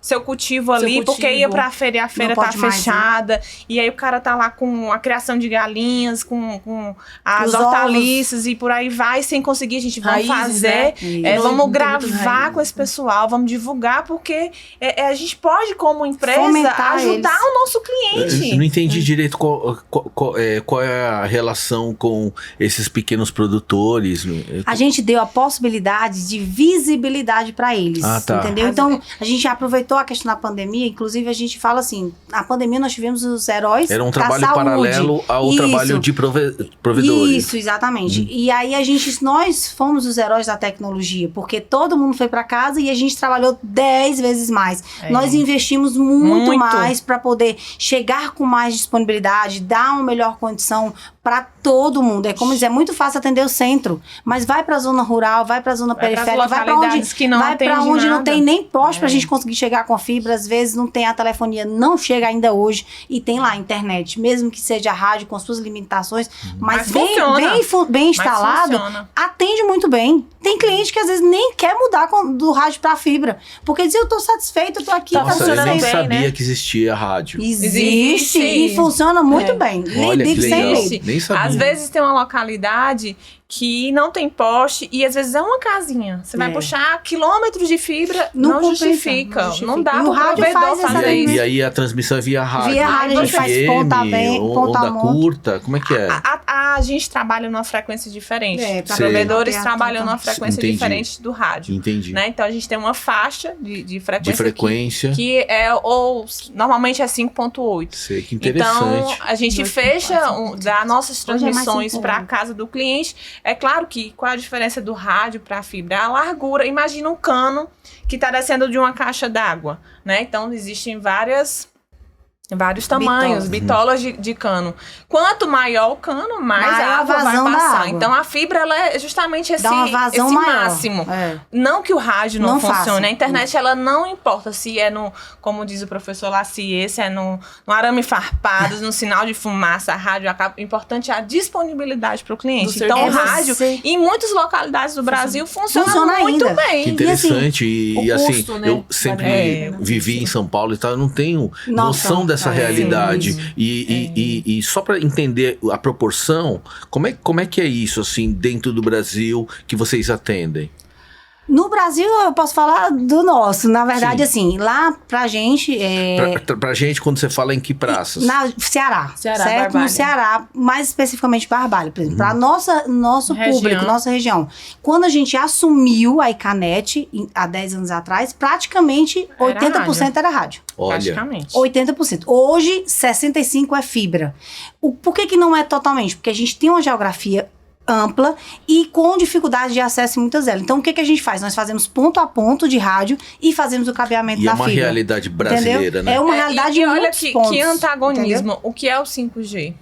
seu cultivo ali, porque ia pra feira e a feira tá fechada. E aí o cara tá lá com a criação de galinhas, com as
Os
hortaliças e por aí vai, sem conseguir. A gente vai
Raízes,
fazer,
né?
vamos
Não tem
gravar
muito raiz,
com esse pessoal, vamos divulgar, porque a gente pode, como empresa,
Fomentar
ajudar
eles.
o nosso cliente.
Eu não entendi direito qual é a relação com esses pequenos produtores.
A gente deu a possibilidade de visibilidade para eles,
Ah, tá.
entendeu? Então, a gente aproveitou a questão da pandemia, inclusive a gente fala assim, na pandemia nós tivemos os heróis
Era um
da
trabalho
saúde.
paralelo ao
Isso.
trabalho de provedores.
Isso, exatamente. E aí nós fomos os heróis da tecnologia, porque todo mundo foi para casa e a gente trabalhou 10 vezes mais. Nós investimos muito mais para poder chegar com mais disponibilidade, dar uma melhor condição para todo mundo. É como dizer, é muito fácil atender o centro, mas vai para a zona rural, vai para a zona periférica, vai para onde
que não
vai para
atende
onde não
nada.
tem nem poste pra gente conseguir chegar com a fibra, às vezes não tem a telefonia, não chega ainda hoje e tem lá a internet, mesmo que seja a rádio com suas limitações, mas bem instalado, atende muito bem. Tem cliente que às vezes nem quer mudar do rádio pra fibra, porque diz, eu tô satisfeito, eu tô aqui,
Tá
tá
Nossa, eu
funcionando
nem
bem,
sabia
né?
que existia rádio.
Existe e funciona muito bem.
Olha que
Ligue sem
legal.
medo.
Nem sabia.
Às vezes tem uma localidade que não tem poste e às vezes é uma casinha. Você vai puxar quilômetros de fibra, não
compensa,
justifica. Não dá
E o
para o
rádio
provedor
faz essa
fazer
daí,
isso.
E aí a transmissão é via rádio.
Via rádio, a gente faz
FM,
ponta bem, ponta
onda
monta.
curta, como é que é?
A gente trabalha numa frequência diferente.
Pra
Os provedores
ter a
trabalham
ponta.
numa frequência
Entendi.
diferente do rádio.
Entendi.
Né? Então a gente tem uma faixa de frequência,
De frequência.
que normalmente é 5.8.
Sei, que
Então,
interessante.
a gente
2.4,
fecha, dá nossas
Hoje é mais
transmissões
5,
para a
né?
casa do cliente. É claro que qual a diferença do rádio para a fibra? A largura. Imagina um cano que está descendo de uma caixa d'água, né? Então, existem vários tamanhos, bitolas de cano. Quanto maior o cano, mais a água vai
vazão da
passar.
água.
Então, a fibra ela é justamente esse,
Dá uma vazão
esse
maior.
máximo.
É.
Não que o rádio não funcione.
faça.
A internet, ela não importa se é como diz o professor Lacier, se é no arame farpado, no sinal de fumaça, a rádio acaba. O importante é a disponibilidade para o cliente.
Do
Então, o
serviço.
rádio, em muitas localidades do Brasil, funciona muito
ainda.
bem.
Que interessante. E
o
assim,
custo, né?
eu sempre
Vale a pena.
vivi em São Paulo e tal, eu não tenho
Nossa,
noção dessa realidade.
sim.
E só para entender a proporção, como é que é isso, assim, dentro do Brasil que vocês atendem?
No Brasil, eu posso falar do nosso. Na verdade,
Sim.
assim, lá pra gente...
Pra gente, quando você fala em que praças?
Na Ceará,
Ceará,
certo?
Barbalha.
No Ceará, mais especificamente Barbalha, por exemplo, para nosso
Região.
público, nossa região. Quando a gente assumiu a Icanet, há 10 anos atrás, praticamente
Era
80% era rádio.
Olha,
Praticamente.
80%. Hoje, 65% é fibra. Por que não é totalmente? Porque a gente tem uma geografia ampla e com dificuldade de acesso em muitas delas. Então, o que a gente faz? Nós fazemos ponto a ponto de rádio e fazemos o cabeamento
e
da
é uma
fibra.
realidade brasileira,
Entendeu?
né?
É uma realidade
e
em
olha
muitos
que
pontos,
antagonismo. O que é o 5G?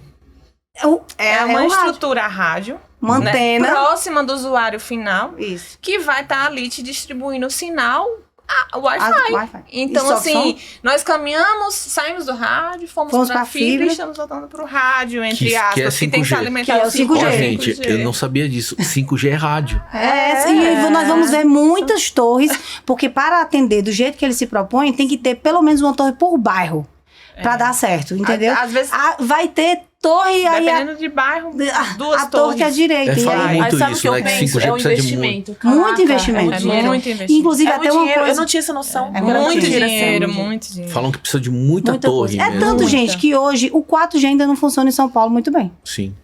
É
uma
um rádio.
estrutura rádio,
Uma
né,
antena.
próxima do usuário final,
Isso.
que vai estar ali te distribuindo o sinal, o
A-
Wi-Fi.
Wi-Fi.
Então,
E só
assim, nós caminhamos, saímos do rádio, fomos
Fomos
para
pra
a fibra
fibra.
e estamos voltando para o rádio, entre
Que é
aspas, que tem que
5G.
alimentar
Que é o 5G.
Ó,
5G.
gente, eu não sabia disso. 5G é rádio.
E nós vamos ver muitas torres, porque para atender do jeito que ele se propõe, tem que ter pelo menos uma torre por bairro. Pra dar certo, entendeu?
Às vezes-
Vai ter torre, aí
Dependendo de bairro, duas
a torre que é direita. E
falam
aí,
muito
sabe o
isso,
que eu
né? Que
penso?
5G
É o
precisa de
investimento.
Muito investimento.
É
É
dinheiro.
muito investimento.
Inclusive,
É
até
o
uma
dinheiro,
coisa...
eu não tinha essa noção.
É
Agora eu
Muito
tive essa
dinheiro,
noção.
muito dinheiro.
Falam que precisa de muita torre
coisa. É
mesmo.
tanto,
Muita.
gente, que hoje o 4G ainda não funciona em São Paulo muito bem.
Sim.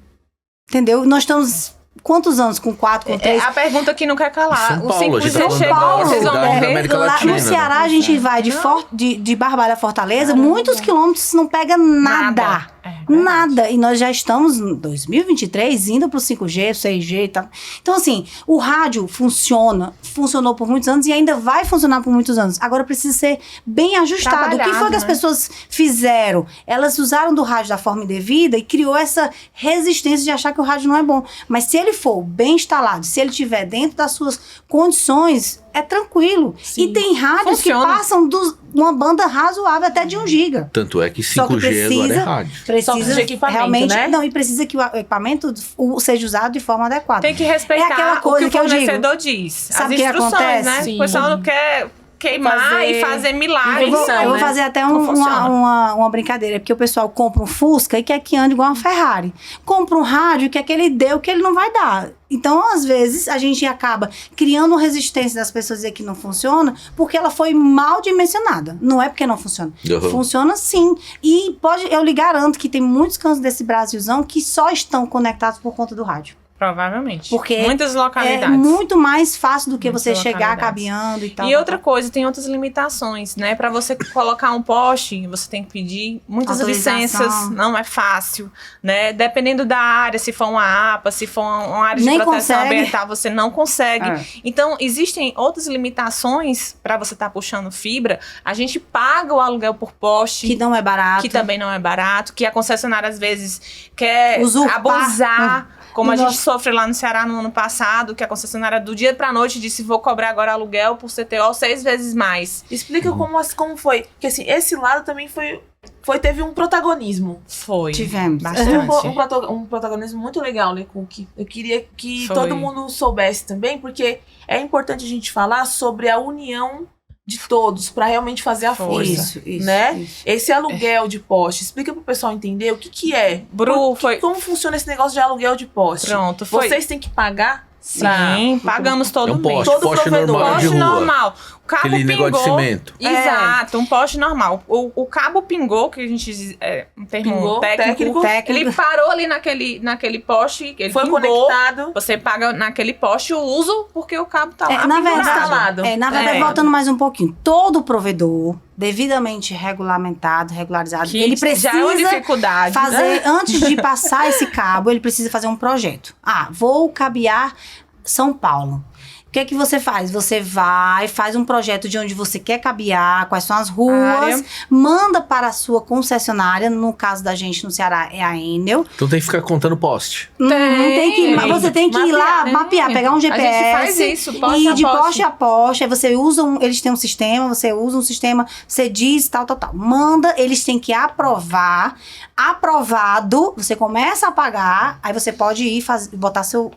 Entendeu? Nós estamos... Quantos anos com 4, com 3?
A pergunta que não quer calar.
São
O
Paulo, a gente tá
5G
falando da
chegou,
maior
vocês vão
cidade da
ver.
América
Lá
Latina,
no Ceará,
né?
a gente vai de Barbalha a Fortaleza, muitos quilômetros, não pega nada. Nada. E nós já estamos em 2023 indo pro 5G, 6G e tal. Então, assim, o rádio funcionou por muitos anos e ainda vai funcionar por muitos anos. Agora precisa ser bem ajustado. O que foi que as pessoas fizeram? Elas usaram do rádio da forma indevida e criou essa resistência de achar que o rádio não é bom. Mas se ele for bem instalado, se ele estiver dentro das suas condições, é tranquilo.
Sim.
E tem rádios que passam uma banda razoável até de 1 giga.
Tanto é que
Só que
5G agora é rádio.
Precisa
de equipamento,
realmente,
né?
não, e precisa que o equipamento seja usado de forma adequada.
Tem que respeitar
aquela
o
coisa
que o
que eu digo.
fornecedor diz.
Sabe
As
o que
instruções,
acontece?
né?
Sim.
O pessoal não quer queimar e fazer milagre.
Eu vou
né?
fazer até
Não funciona.
uma brincadeira, porque o pessoal compra um Fusca e quer que ande igual uma Ferrari. Compra um rádio e quer que ele dê o que ele não vai dar. Então, às vezes, a gente acaba criando resistência das pessoas dizer que não funciona, porque ela foi mal dimensionada. Não é porque não funciona.
Uhum.
Funciona sim. E eu lhe garanto que tem muitos cantos desse Brasilzão que só estão conectados por conta do rádio.
Provavelmente.
Porque
muitas
É
localidades.
muito mais fácil do que
Muitas
você chegar
localidades.
cabeando e tal.
E outra coisa, tem outras limitações, né? Para você colocar um poste, você tem que pedir muitas
Autorização.
licenças, não é fácil, né? Dependendo da área, se for uma APA, se for uma área de
Nem
proteção
consegue.
ambiental, você não consegue.
É.
Então, existem outras limitações para você estar puxando fibra. A gente paga o aluguel por poste,
Que não é barato.
que também não é barato, que a concessionária às vezes quer
Usurpar.
abusar, como a gente
Nossa.
sofre lá no Ceará no ano passado, que a concessionária do dia pra noite disse: vou cobrar agora aluguel por CTO 6 vezes mais.
Explica como foi. Porque assim, esse lado também teve um protagonismo.
Foi.
Tivemos.
Bastante.
Um protagonismo muito legal, né, que eu queria que
Foi.
todo mundo soubesse também, porque é importante a gente falar sobre a união de todos para realmente fazer a
Foi.
força,
Isso,
né?
isso.
Esse aluguel de poste, explica pro pessoal entender o que é.
Bru, foi.
Como funciona esse negócio de aluguel de poste?
Pronto, foi.
Vocês têm que pagar?
Sim, pagamos todo
É um
mês.
poste,
Todo
poste
provedor.
normal de
Poste
rua.
normal. O cabo
Aquele
pingou.
negócio de cimento.
Exato, um poste normal. O cabo pingou, que a gente diz, um termo
Pingou,
técnico.
técnico.
Ele parou ali naquele poste, ele
Foi
pingou.
conectado.
Você paga naquele poste o uso, porque o cabo tá lá
Na
pendurado.
instalado.
verdade, voltando mais um pouquinho, todo provedor devidamente regulamentado, regularizado,
Que
ele precisa
já é uma dificuldade.
fazer, antes de passar esse cabo, ele precisa fazer um projeto. Vou cabear São Paulo. O que é que você faz? Você faz um projeto de onde você quer cabear, quais são as ruas,
Área.
manda para a sua concessionária, no caso da gente no Ceará é a Enel.
Então tem que ficar contando poste.
Você tem que ir lá, mapear, pegar um GPS.
A gente faz isso, poste
e
a
de
poste.
poste a poste, aí você usa eles têm um sistema, você usa um sistema, você diz tal. Manda, eles têm que aprovar. Aprovado, você começa a pagar, aí você pode ir botar seu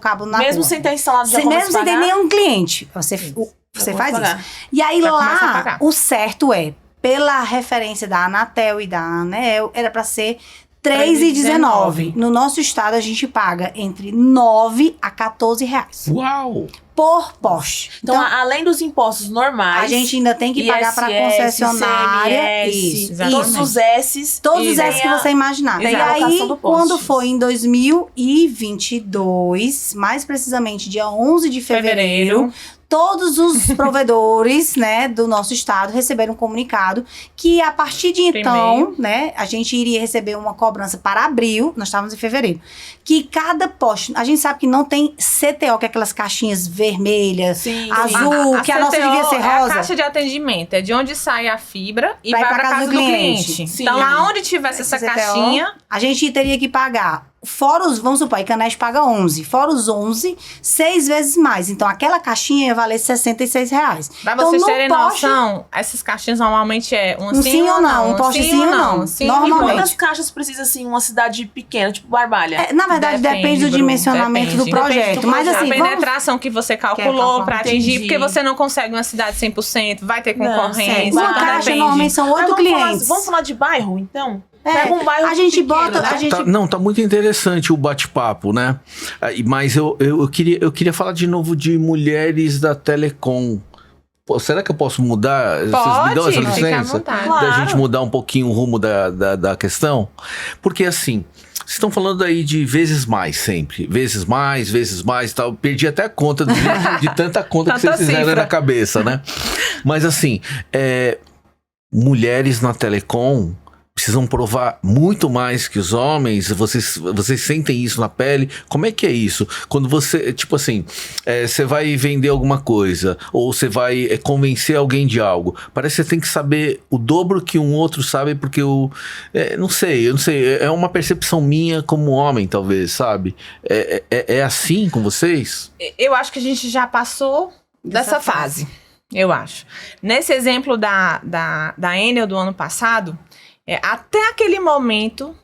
cabo na
Mesmo
rua.
sem ter instalado, já começa
Mesmo
a
sem ter
pagar?
nenhum cliente. Você
Já
faz
começa a
isso. E aí
Já começa a
lá,
pagar.
o certo é, pela referência da Anatel e da Anel, era para ser R$3,19. No nosso estado, a gente paga entre R$9 a R$14
Uau!
por poste.
Então, além dos impostos normais,
a gente ainda tem que pagar para a concessionária.
ICMS,
Isso.
todos os S's.
Todos os
e
S que você imaginar.
tem
E
a
aí,
alocação do poste.
quando foi em 2022, mais precisamente dia 11 de fevereiro, todos os provedores, né, do nosso estado receberam um comunicado que a partir de então, né, a gente iria receber uma cobrança para abril, nós estávamos em fevereiro, que cada poste, a gente sabe que não tem CTO, que é aquelas caixinhas vermelhas,
Sim,
azul, que a nossa
CTO
devia ser
É a
rosa.
caixa de atendimento, é de onde sai a fibra e vai para casa do cliente.
Sim.
Então, aonde tivesse essa
CTO,
caixinha,
a gente teria que pagar, fora os, vamos supor, a Icanete paga 11, fora os 11, 6 vezes mais. Então, aquela caixinha ia valer R$66.
pra
Então,
vocês
no
terem
poste,
noção, essas caixinhas normalmente é um
sim ou não, um poste sim ou não.
Sim,
E
Normalmente.
quantas caixas precisa, assim, uma cidade pequena, tipo Barbalha?
Na verdade, depende do
Bruno,
dimensionamento do
depende.
projeto.
Depende do
Mas
projeto.
assim,
a
vamos...
penetração que você calculou
calcular.
para atingir,
Entendi.
porque você não consegue uma cidade 100%, vai ter
Não,
concorrência.
sei.
Uma
Então,
caixa
depende.
normalmente são 8
Mas
clientes.
Vamos falar de bairro, então? Pega um bairro
a gente
pequeno,
bota,
né?
a gente
Tá muito interessante o bate-papo, né? Mas eu queria falar de novo de mulheres da Telecom. Pô, será que eu posso mudar? Vocês me dão essa
Pode, fica à
licença?
vontade.
Claro.
Da gente mudar um pouquinho o rumo da questão? Porque assim, vocês estão falando aí de vezes mais sempre. Vezes mais e tal. Perdi até a conta de tanta conta que vocês fizeram
cifra
na cabeça, né? Mas assim, mulheres na Telecom precisam provar muito mais que os homens. Vocês sentem isso na pele? Como é que é isso? Quando você, tipo assim, você vai vender alguma coisa, ou você vai convencer alguém de algo, parece que você tem que saber o dobro que um outro sabe, porque eu não sei, é uma percepção minha como homem, talvez, sabe? É assim com vocês?
Eu acho que a gente já passou dessa fase, eu acho. Nesse exemplo da Enel do ano passado, até aquele momento, o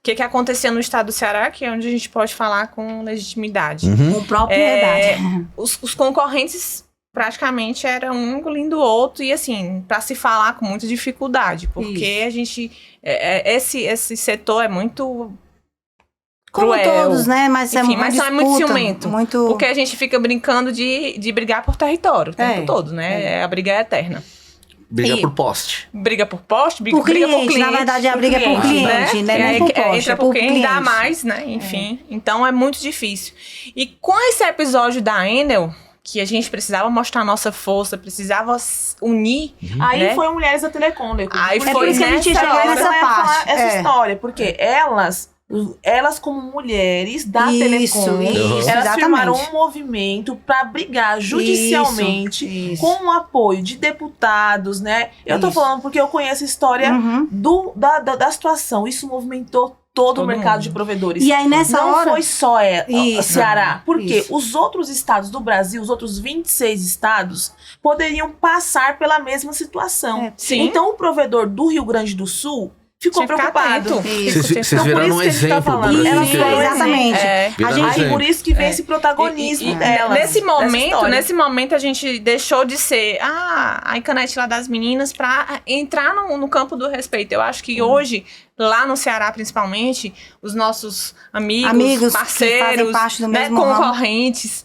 que acontecia no estado do Ceará, que é onde a gente pode falar com legitimidade.
com propriedade.
Os concorrentes praticamente eram um engolindo o outro, e assim, para se falar com muita dificuldade, porque a gente, esse setor é muito
Como
cruel.
todos, né? Mas
Enfim,
é
mas
uma
é muito
disputa,
ciumento.
muito...
Porque a gente fica brincando de brigar por território o tempo todo, né? A briga é eterna.
Briga por poste.
Briga por poste,
Por
briga por
cliente,
cliente.
na verdade, a briga é por cliente, né? Não é por poste,
Entra
é
por
por
quem dá
cliente.
mais, né? Enfim, então é muito difícil. E com esse episódio da Enel, que a gente precisava mostrar nossa força, precisava unir,
Aí
né?
foi Mulheres da Telecom, né?
Aí
É por
foi
isso que a gente
nessa
chegou
hora.
nessa
Eu ia falar
parte.
essa história, porque elas como mulheres da
Isso,
Telecom,
isso,
elas
exatamente.
firmaram um movimento para brigar judicialmente
Isso.
com o apoio de deputados, né? Eu tô
Isso.
falando porque eu conheço a história
Uhum.
da situação. Isso movimentou todo o mercado
mundo.
de provedores.
E aí, nessa
não
hora...
foi só o
Isso.
Ceará, porque
Isso.
os outros estados do Brasil, os outros 26 estados, poderiam passar pela mesma situação.
Sim.
Então, o provedor do Rio Grande do Sul ficou
Tinha que ficar
preocupado.
atento.
Isso.
Vocês
Então, por
viraram
isso
um
que a gente tá
exemplo pro
falando.
Brasil
Elas
inteiro.
foram
Exatamente.
Viraram um
Aí,
exemplo.
por isso que vem esse protagonismo
E
delas.
nesse
dessa
nesse momento a gente deixou de ser a Icanete lá das meninas para entrar no campo do respeito. Eu acho que hoje, lá no Ceará principalmente, os nossos amigos
que fazem
parceiros,
parte do
né,
mesmo ramo.
concorrentes,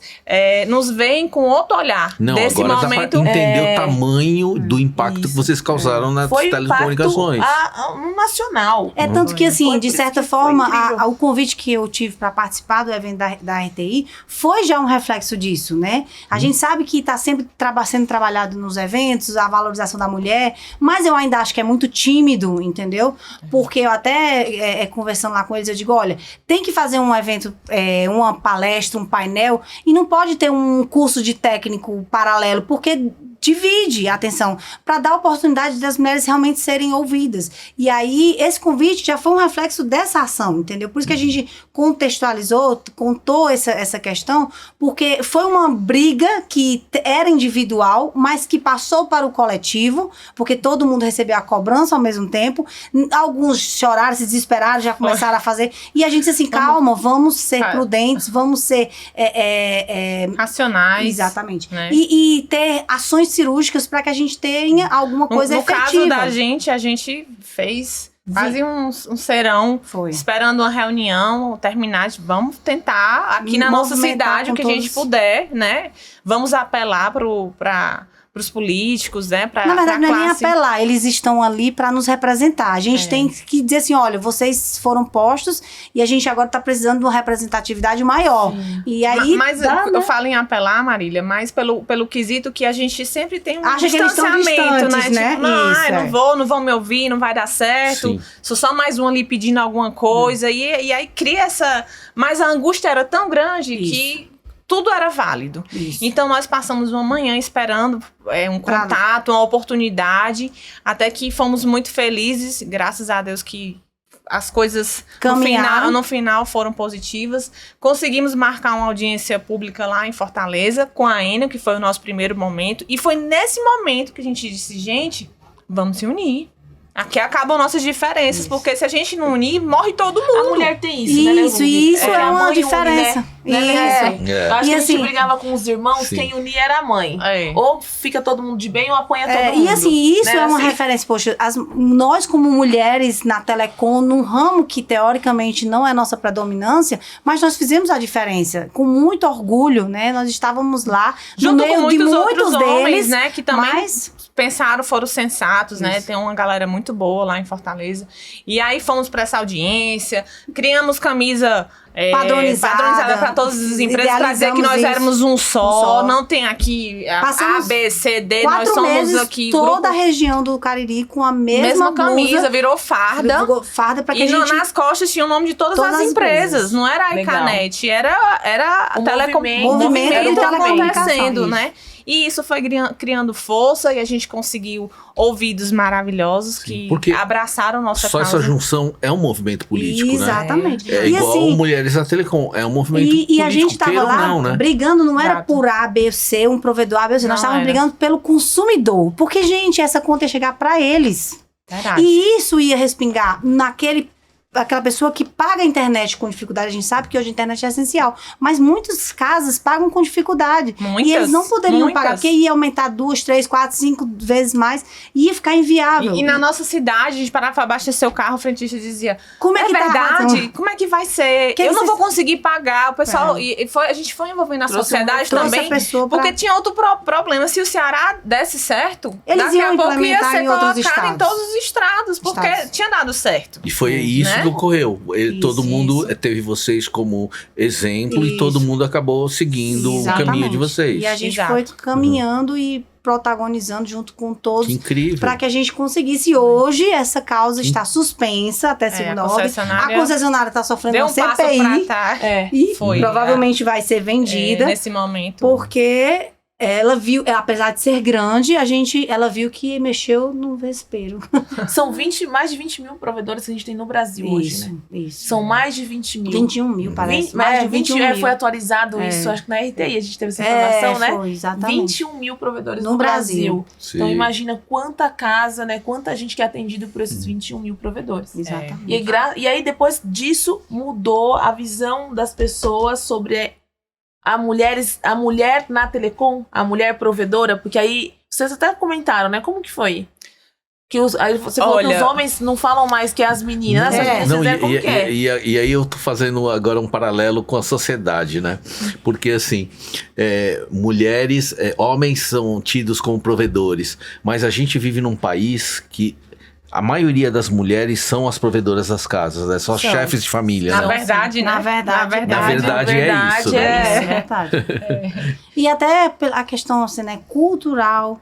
nos veem com outro olhar.
Não,
desse
agora
momento,
dá pra entender o tamanho do impacto que vocês causaram nas
Foi
telecomunicações.
impacto nacional.
É tanto que, assim,
Foi
de
por
certa
isso que foi
forma,
incrível.
o convite que eu tive para participar do evento da RTI foi já um reflexo disso, né? A gente sabe que está sempre sendo trabalhado nos eventos, a valorização da mulher, mas eu ainda acho que é muito tímido, entendeu? Porque eu até, conversando lá com eles, eu digo, olha, tem que fazer um evento, uma palestra, um painel, e não pode ter um curso de técnico paralelo, porque divide a atenção, para dar oportunidade das mulheres realmente serem ouvidas. E aí, esse convite já foi um reflexo dessa ação, entendeu? Por isso que a gente contextualizou, contou essa questão, porque foi uma briga que era individual, mas que passou para o coletivo, porque todo mundo recebeu a cobrança ao mesmo tempo. Alguns choraram, se desesperaram, já começaram a fazer. E a gente disse assim, calma, vamos ser prudentes, vamos ser...
racionais.
Exatamente.
Né?
E ter ações cirúrgicas para que a gente tenha alguma coisa
no
efetiva.
caso da gente, a gente fez quase um serão,
Foi.
esperando uma reunião, terminar, vamos tentar aqui na nossa
Movimentar
cidade o
com
que a gente
todos.
puder, né? Vamos apelar para os políticos, né?
Na verdade, não é nem
classe.
apelar, eles estão ali para nos representar. A gente tem que dizer assim, olha, vocês foram postos e a gente agora está precisando de uma representatividade maior. E aí,
Mas eu falo em apelar, Marília, mas pelo quesito que a gente sempre tem um
Acha que eles estão
distanciamento,
distantes, né?
Tipo, não,
Isso,
não vão me ouvir, não vai dar certo.
Sim.
Sou só mais um ali pedindo alguma coisa. E aí cria essa... Mas a angústia era tão grande que tudo era válido.
Isso.
Então, nós passamos uma manhã esperando um contato, uma oportunidade, até que fomos muito felizes, graças a Deus que as coisas no final foram positivas. Conseguimos marcar uma audiência pública lá em Fortaleza com a Enel, que foi o nosso primeiro momento. E foi nesse momento que a gente disse, gente, vamos se unir. Aqui acabam nossas diferenças, porque se a gente não unir, morre todo mundo.
A mulher tem isso, né?
Isso é uma
mãe une,
diferença.
né?
Isso.
Eu acho
E
que a
assim-
gente brigava com os irmãos,
Sim.
quem unia era a mãe.
É.
Ou fica todo mundo de bem ou apanha todo mundo.
E assim, isso
né?
é uma
Assim,
referência. Poxa, nós como mulheres na Telecom, num ramo que teoricamente não é nossa predominância, mas nós fizemos a diferença. Com muito orgulho, né? Nós estávamos lá,
Junto
no meio
com
de
muitos
muitos
outros
deles,
homens, né? Que também
mas...
pensaram, foram sensatos, né?
Isso.
Tem uma galera muito boa lá em Fortaleza. E aí fomos para essa audiência, criamos camisa padronizada para todas as empresas, para dizer que nós
Idealizamos
éramos um só.
só.
Não tem aqui A,
Passamos
B, C, D,
4
nós somos
meses,
aqui
toda a
grupo,
região do Cariri com a mesma
camisa,
blusa,
virou farda.
farda para que
E
a gente...
nas costas tinha o nome de todas
Todas
as
as
empresas.
empresas.
Não era a
Legal.
Icanet, era a
O
movimento
de
de telecomunicação,
acontecendo,
isso.
né? E isso foi criando força e a gente conseguiu ouvidos maravilhosos
Sim,
que
porque
abraçaram nossa
Só
causa.
essa junção é um movimento político, né?
Exatamente.
É
E
igual
assim,
Mulheres na Telecom, é um movimento
E
político,
a gente estava
queira ou
lá
não, né?
brigando, não era
Exato.
por A, B, C, um provedor A, B, C. Nós
Não
estávamos
era.
brigando pelo consumidor. Porque, gente, essa conta ia chegar para eles.
Verdade.
E isso ia respingar aquela pessoa que paga a internet com dificuldade. A gente sabe que hoje a internet é essencial. Mas muitas casas pagam com dificuldade.
Muitas,
e eles não poderiam
muitas.
pagar, porque ia aumentar 2, 3, 4, 5 vezes mais. Ia ficar inviável.
E na nossa cidade, a gente parava para abastecer o carro, o frentista dizia,
Como é que tá a
verdade?
razão?
Como é que vai ser?
Que
eu não
vocês-
vou conseguir pagar. O pessoal, a gente foi envolvendo na
Trouxe
sociedade
Trouxe
também.
a pessoa
Porque
pra...
tinha outro problema. Se o Ceará desse certo,
Eles
daqui
iam
a pouco ia
implementar
ser
em outros
colocado em
estados.
todos os estados, porque
Estados.
tinha dado certo.
E foi isso
Né?
que ocorreu. Todo
Isso,
mundo
isso.
teve vocês como exemplo e
Isso.
todo mundo acabou seguindo o caminho
Exatamente.
de vocês.
E a gente
Exato.
foi caminhando e protagonizando junto com todos
Que incrível.
para que a gente conseguisse. Hoje, essa causa está suspensa até
A
segunda ordem.
concessionária
A concessionária está sofrendo
deu
uma
um passo pra
CPI
trás
e
Foi,
provavelmente vai ser vendida,
nesse momento.
porque ela viu, apesar de ser grande, ela viu que mexeu no vespeiro.
São mais de 20 mil provedores que a gente tem no Brasil hoje, né?
Isso.
São mais de 20 mil.
21 mil, parece.
20,
mais de 21 mil.
foi atualizado
É.
isso, acho que na RTI a gente teve essa informação, né?
Foi, exatamente.
21 mil provedores
No
no
Brasil.
Brasil.
Sim.
Então imagina quanta casa, né? Quanta gente que é atendido por esses 21 mil provedores.
Exatamente.
E aí depois disso mudou a visão das pessoas sobre a mulher na Telecom, a mulher provedora, porque aí vocês até comentaram, né? Como que foi? Aí você falou que
Olha,
os homens não falam mais que as meninas,
É.
as meninas
Não,
fizeram como que é.
e aí eu tô fazendo agora um paralelo com a sociedade, né? Porque assim, mulheres, homens são tidos como provedores, mas a gente vive num país que a maioria das mulheres são as provedoras das casas, né? São as
São.
chefes de família,
Na
né?
verdade, né?
Na verdade,
Na verdade é isso, né?
Isso, é verdade. E até a questão assim, né, cultural,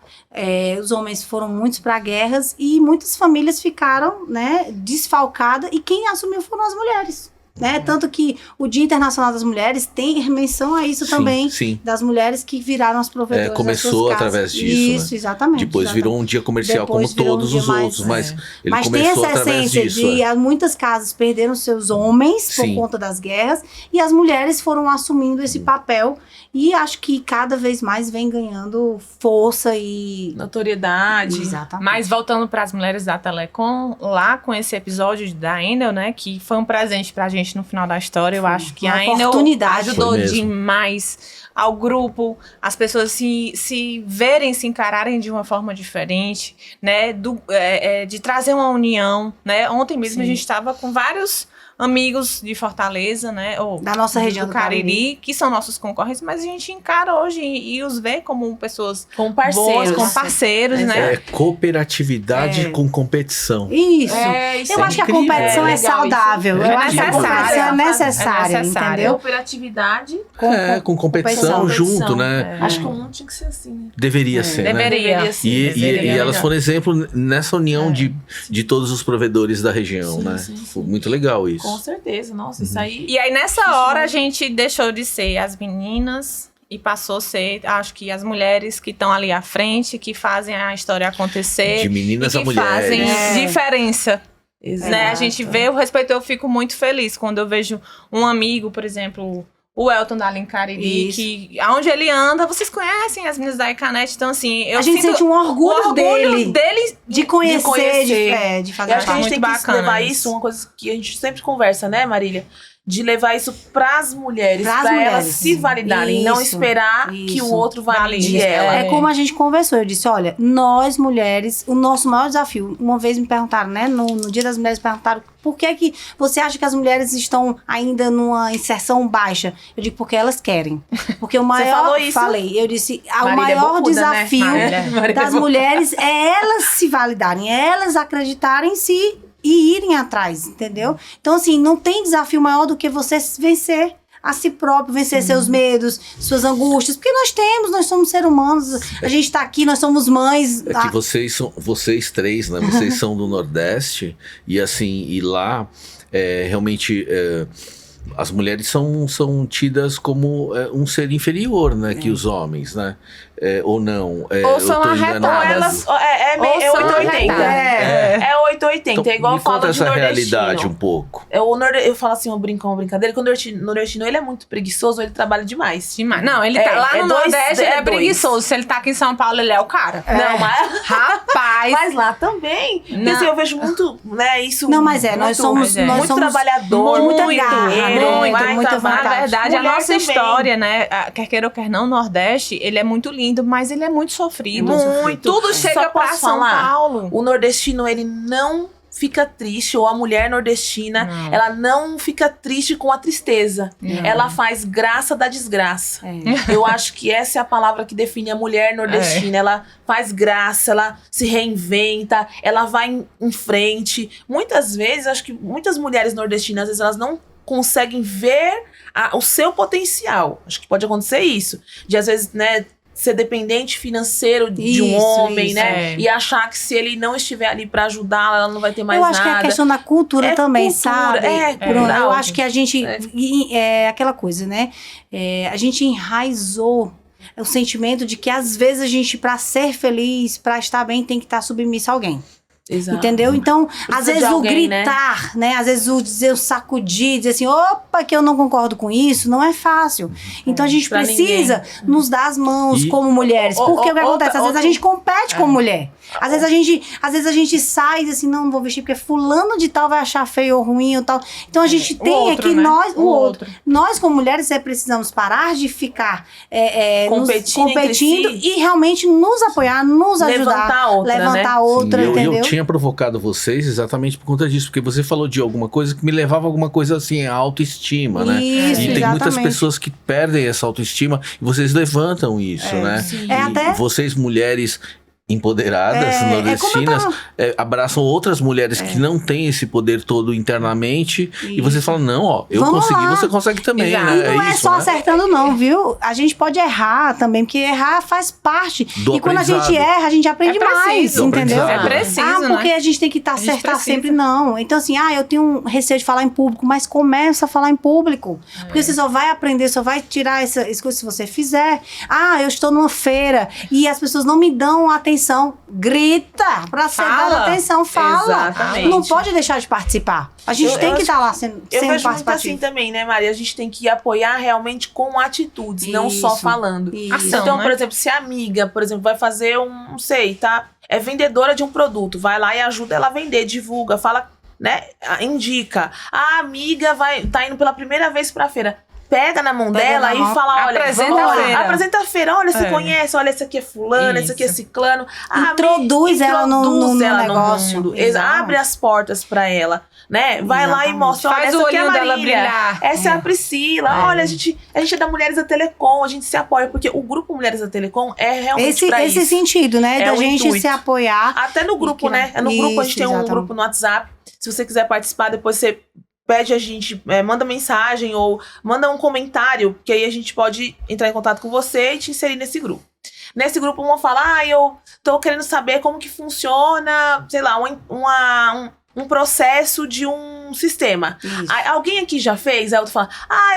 os homens foram muitos para guerras e muitas famílias ficaram, né, desfalcadas e quem assumiu foram as mulheres. Né? Tanto que o Dia Internacional das Mulheres tem menção a isso também,
Sim.
das mulheres que viraram as provedoras das
Começou
suas casas.
através disso,
Isso,
né?
exatamente.
Depois virou um dia comercial
Depois
como
virou um
todos
dia
os
mais-
outros, mas ele
Mas tem
começou
essa
através
essência
disso.
de muitas casas perderam seus homens por
Sim.
conta das guerras e as mulheres foram assumindo esse papel e acho que cada vez mais vem ganhando força e...
Notoriedade.
Exatamente.
Mas voltando para as mulheres da Telecom, lá com esse episódio da Enel, né, que foi um presente pra gente no final da história, eu acho que
uma
a Enel
oportunidade.
ajudou
Foi mesmo.
demais ao grupo, as pessoas se verem, se encararem de uma forma diferente, né, de trazer uma união, né. Ontem mesmo
Sim.
a gente estava com vários amigos de Fortaleza, né, ou
Da nossa região
do
do
Cariri, que são nossos concorrentes, mas a gente encara hoje e os vê como pessoas
Com
boas,
parceiros.
como parceiros, né.
É cooperatividade com competição.
Isso.
Isso
Eu
é
acho que a
incrível.
competição
É
é
legal
saudável.
isso.
Eu
É
acho que a
necessária.
competição é necessária,
É necessária.
entendeu?
Cooperatividade.
Com competição
competição.
junto, né?
Acho que o mundo tinha que ser assim, né?
Deveria ser, né?
Deveria.
ser.
E
Deveria.
elas foram exemplo nessa união de todos os provedores da região,
Sim,
né?
sim, sim.
Foi muito legal isso.
Com certeza, nossa, isso aí.
E aí, nessa hora, a gente deixou de ser as meninas e passou a ser, acho que, as mulheres que estão ali à frente, que fazem a história acontecer.
De meninas
e
a
que
mulheres.
fazem
É.
diferença.
Exato.
Né? A gente vê o respeito, eu fico muito feliz quando eu vejo um amigo, por exemplo, o Elton da Cariri,
Isso.
que aonde ele anda, vocês conhecem as meninas da Icanet, então assim, eu
A gente
sinto
sente um orgulho dele
dele
de conhecer,
conhecer.
de fazer
Eu acho que a
parte.
gente tem
Muito
que
bacana
levar
isso.
isso, uma coisa que a gente sempre conversa, né, Marília? de levar isso pras mulheres, pra elas se validarem, não esperar que o outro valide ela.
É como a gente conversou, eu disse, olha, nós mulheres, o nosso maior desafio, uma vez me perguntaram, né, no Dia das Mulheres perguntaram, por que você acha que as mulheres estão ainda numa inserção baixa? Eu digo, porque elas querem. Porque o maior...
Você falou isso?
Falei, eu disse, o
Marília
maior
bocuda,
desafio
né?
das mulheres é elas se validarem, é elas acreditarem em si e irem atrás, entendeu? Então, assim, não tem desafio maior do que você vencer a si próprio, vencer seus medos, suas angústias, porque nós somos seres humanos, a gente tá aqui, nós somos mães.
É que vocês três, né? Vocês são do Nordeste, e assim, e lá, realmente, as mulheres são tidas como um ser inferior, né? Que os homens, né? Ou não.
Ou são arretadas.
É 880. É 880,
Então,
é igual eu falo de
essa
nordestino.
realidade um pouco.
Eu falo assim, uma brincadeira, que o nordestino ele é muito preguiçoso, ele trabalha demais.
Demais. Não, ele tá lá no Nordeste, ele é preguiçoso. Se ele tá aqui em São Paulo, ele é o cara.
Não, mas...
Rapaz!
Mas lá também. Porque assim, eu vejo muito, né, isso...
Não, mas nós somos
muito trabalhador,
muita
muito
garra,
guerreiro,
muita
Na
vontade.
verdade, a
Mulher
nossa
também.
história, né, quer queira ou quer não, o Nordeste, ele é muito lindo, mas ele é muito sofrido.
Muito.
Tudo
Só
chega pra
posso
São
falar,
Paulo.
O nordestino, ele não fica triste, ou a mulher nordestina, ela não fica triste com a tristeza. Ela faz graça da desgraça. Eu acho que essa é a palavra que define a mulher nordestina. Ela faz graça, ela se reinventa, ela vai em frente. Muitas vezes, acho que muitas mulheres nordestinas, às vezes, elas não conseguem ver o seu potencial. Acho que pode acontecer isso. De, às vezes, né, ser dependente financeiro de um homem, né? E achar que se ele não estiver ali pra ajudá-la, ela não vai ter mais nada.
Eu acho que é a questão da cultura também,
cultura,
sabe?
Bruno,
eu acho que a gente... É aquela coisa, né? A gente enraizou o sentimento de que às vezes a gente, pra ser feliz, pra estar bem, tem que estar submissa a alguém.
Exato.
Entendeu? Então,
Precisa
às vezes
de alguém,
o gritar, né? Às vezes o dizer, o sacudir, dizer assim, opa, que eu não concordo com isso, não é fácil. Então a gente
Pra
precisa nos dar as mãos como mulheres. Porque o que acontece? Às vezes a gente compete como mulher. Às vezes a gente sai e diz assim, não vou vestir porque fulano de tal vai achar feio ou ruim ou tal. Então a gente tem aqui,
né?
nós como mulheres precisamos parar de ficar
competindo
e realmente nos apoiar, nos ajudar. Levantar outra, entendeu?
Eu tinha provocado vocês exatamente por conta disso, porque você falou de alguma coisa que me levava a alguma coisa assim, a autoestima, né?
Isso,
e tem muitas pessoas que perdem essa autoestima e vocês levantam isso, né?
Sim.
E vocês, mulheres empoderadas, nordestinas, abraçam outras mulheres que não têm esse poder todo internamente e você fala, não, ó, eu
Vamos
consegui,
lá.
você consegue também,
Exato.
né?
E não é
isso,
só
né?
acertando não, viu? A gente pode errar também, porque errar faz parte.
Do
e quando a gente
aprendizado.
erra, a gente aprende mais,
preciso.
entendeu?
É
preciso,
porque
né?
a gente tem que
gente
acertar
precisa.
sempre, não. Então assim, eu tenho um receio de falar em público, mas começa a falar em público. Porque você só vai aprender, só vai tirar essa coisa se você fizer. Eu estou numa feira e as pessoas não me dão atenção. Grita! Pra ser dada atenção, fala.
Exatamente.
Não pode deixar de participar. A gente tem que estar lá sendo
Eu vejo muito
participativo.
assim também, né, Maria? A gente tem que apoiar realmente com atitudes, não só
Isso.
falando.
Ação,
Então,
né?
por exemplo, se a amiga, por exemplo, vai fazer não sei, tá? É vendedora de um produto, vai lá e ajuda ela a vender, divulga, fala, né? Indica. A amiga tá indo pela primeira vez pra feira. Pega na mão dela e fala, olha,
apresenta
vamos
a
lá.
feira.
Apresenta a feira, olha, você conhece, olha, esse aqui é fulano, esse aqui é ciclano.
Introduz ela no
negócio.
mundo. Exato.
Abre as portas pra ela, né? Vai lá e
Exatamente.
mostra, olha,
Faz
essa
o
aqui é a
olhinho dela
Marília,
brilhar.
essa é a Priscila, olha, a gente é da Mulheres da Telecom, a gente se apoia, porque o grupo Mulheres da Telecom é realmente pra
esse
isso.
sentido, né?
É
Da
o
gente
intuito.
se apoiar.
Até no grupo, né? No grupo, a gente tem um grupo no WhatsApp. Se você quiser participar, depois você pede a gente, manda mensagem ou manda um comentário, que aí a gente pode entrar em contato com você e te inserir nesse grupo. Nesse grupo vão falar, eu tô querendo saber como que funciona, sei lá, um processo de um sistema. Alguém aqui já fez? Aí outro fala,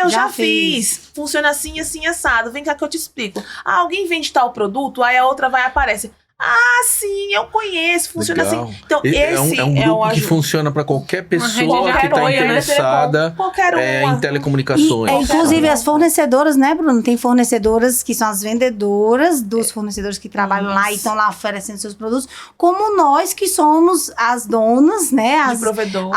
eu já fiz. Funciona assim, assim, assado. Vem cá que eu te explico. Alguém vende tal produto? Aí a outra vai e aparece. Ah, sim, eu conheço, funciona
Legal.
assim. Então,
É um grupo que funciona para qualquer pessoa
rede de
que está
apoio, né?
interessada
Qualquer
em telecomunicações.
Inclusive as fornecedoras, né, Bruno? Tem fornecedoras que são as vendedoras dos fornecedores que trabalham lá e estão lá oferecendo seus produtos, como nós que somos as donas, né?
de provedor.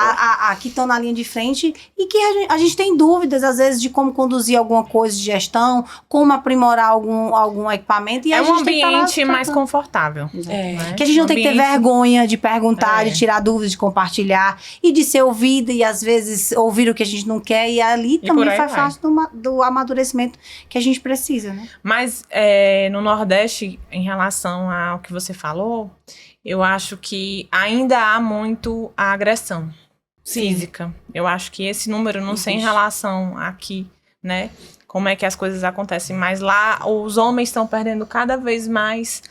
Que estão na linha de frente e que a gente tem dúvidas, às vezes, de como conduzir alguma coisa de gestão, como aprimorar algum equipamento. E
É
a
um
gente tem que
ambiente
estar lá
mais confortável.
É.
que a gente não tem que ter vergonha de perguntar,
É.
de tirar dúvidas, de compartilhar e de ser ouvida e às vezes ouvir o que a gente não quer e ali
por
também
aí
faz
vai.
parte do amadurecimento que a gente precisa, né?
Mas no Nordeste, em relação ao que você falou, eu acho que ainda há muito a agressão física. Eu acho que esse número, não sei em relação aqui, né? Como é que as coisas acontecem. Mas lá, os homens estão perdendo cada vez mais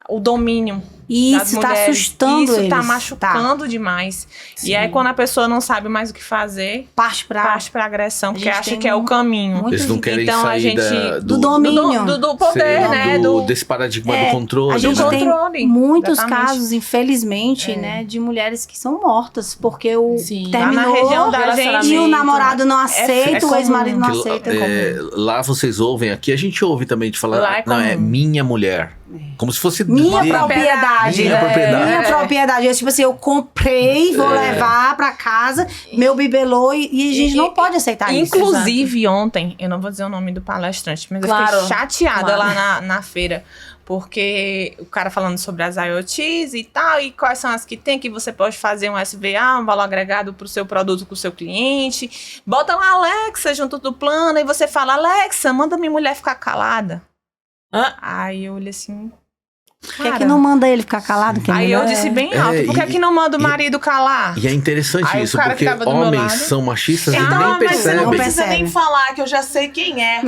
o domínio
E
das
isso está
mulheres.
assustando
Isso
eles.
está machucando demais.
Sim.
E aí, quando a pessoa não sabe mais o que fazer,
Parte pra
parte pra agressão, porque
gente
acha
tem
que é o caminho.
muito
Eles não querem
Então, a
sair
gente-
do domínio.
Do poder, né?
desse paradigma do
A
controle.
gente
né?
tem
controle,
muitos
exatamente.
casos, infelizmente, né, de mulheres que são mortas porque o
Sim.
terminou
Lá na região da gente,
e o namorado não aceita, o
comum.
ex-marido não
Que
aceita.
lá vocês ouvem, aqui a gente ouve também de falar,
Lá é
não, é
comum.
minha mulher. Como se fosse
Minha
dele.
propriedade.
Minha propriedade.
Minha propriedade. Eu, tipo assim, eu comprei, vou levar pra casa, meu bibelô, e a gente não pode aceitar isso.
Inclusive, ontem, eu não vou dizer o nome do palestrante, mas eu
Claro,
fiquei chateada
claro.
lá na feira. Porque o cara falando sobre as IoTs e tal, e quais são as que tem, que você pode fazer um SVA, um valor agregado pro seu produto com o seu cliente. Bota lá Alexa junto do plano, e você fala, Alexa, manda minha mulher ficar calada.
Hã?
Aí eu olhei assim...
Por que é que não manda ele ficar calado? Que é
Aí
melhor?
eu disse bem alto, por que é que não manda o marido calar?
E é interessante
Aí o
isso,
cara
porque
que tava do meu
homens
lado-
são machistas
Então,
e nem
mas você
percebem.
não
Não
precisa
percebe.
nem falar que eu já sei quem é.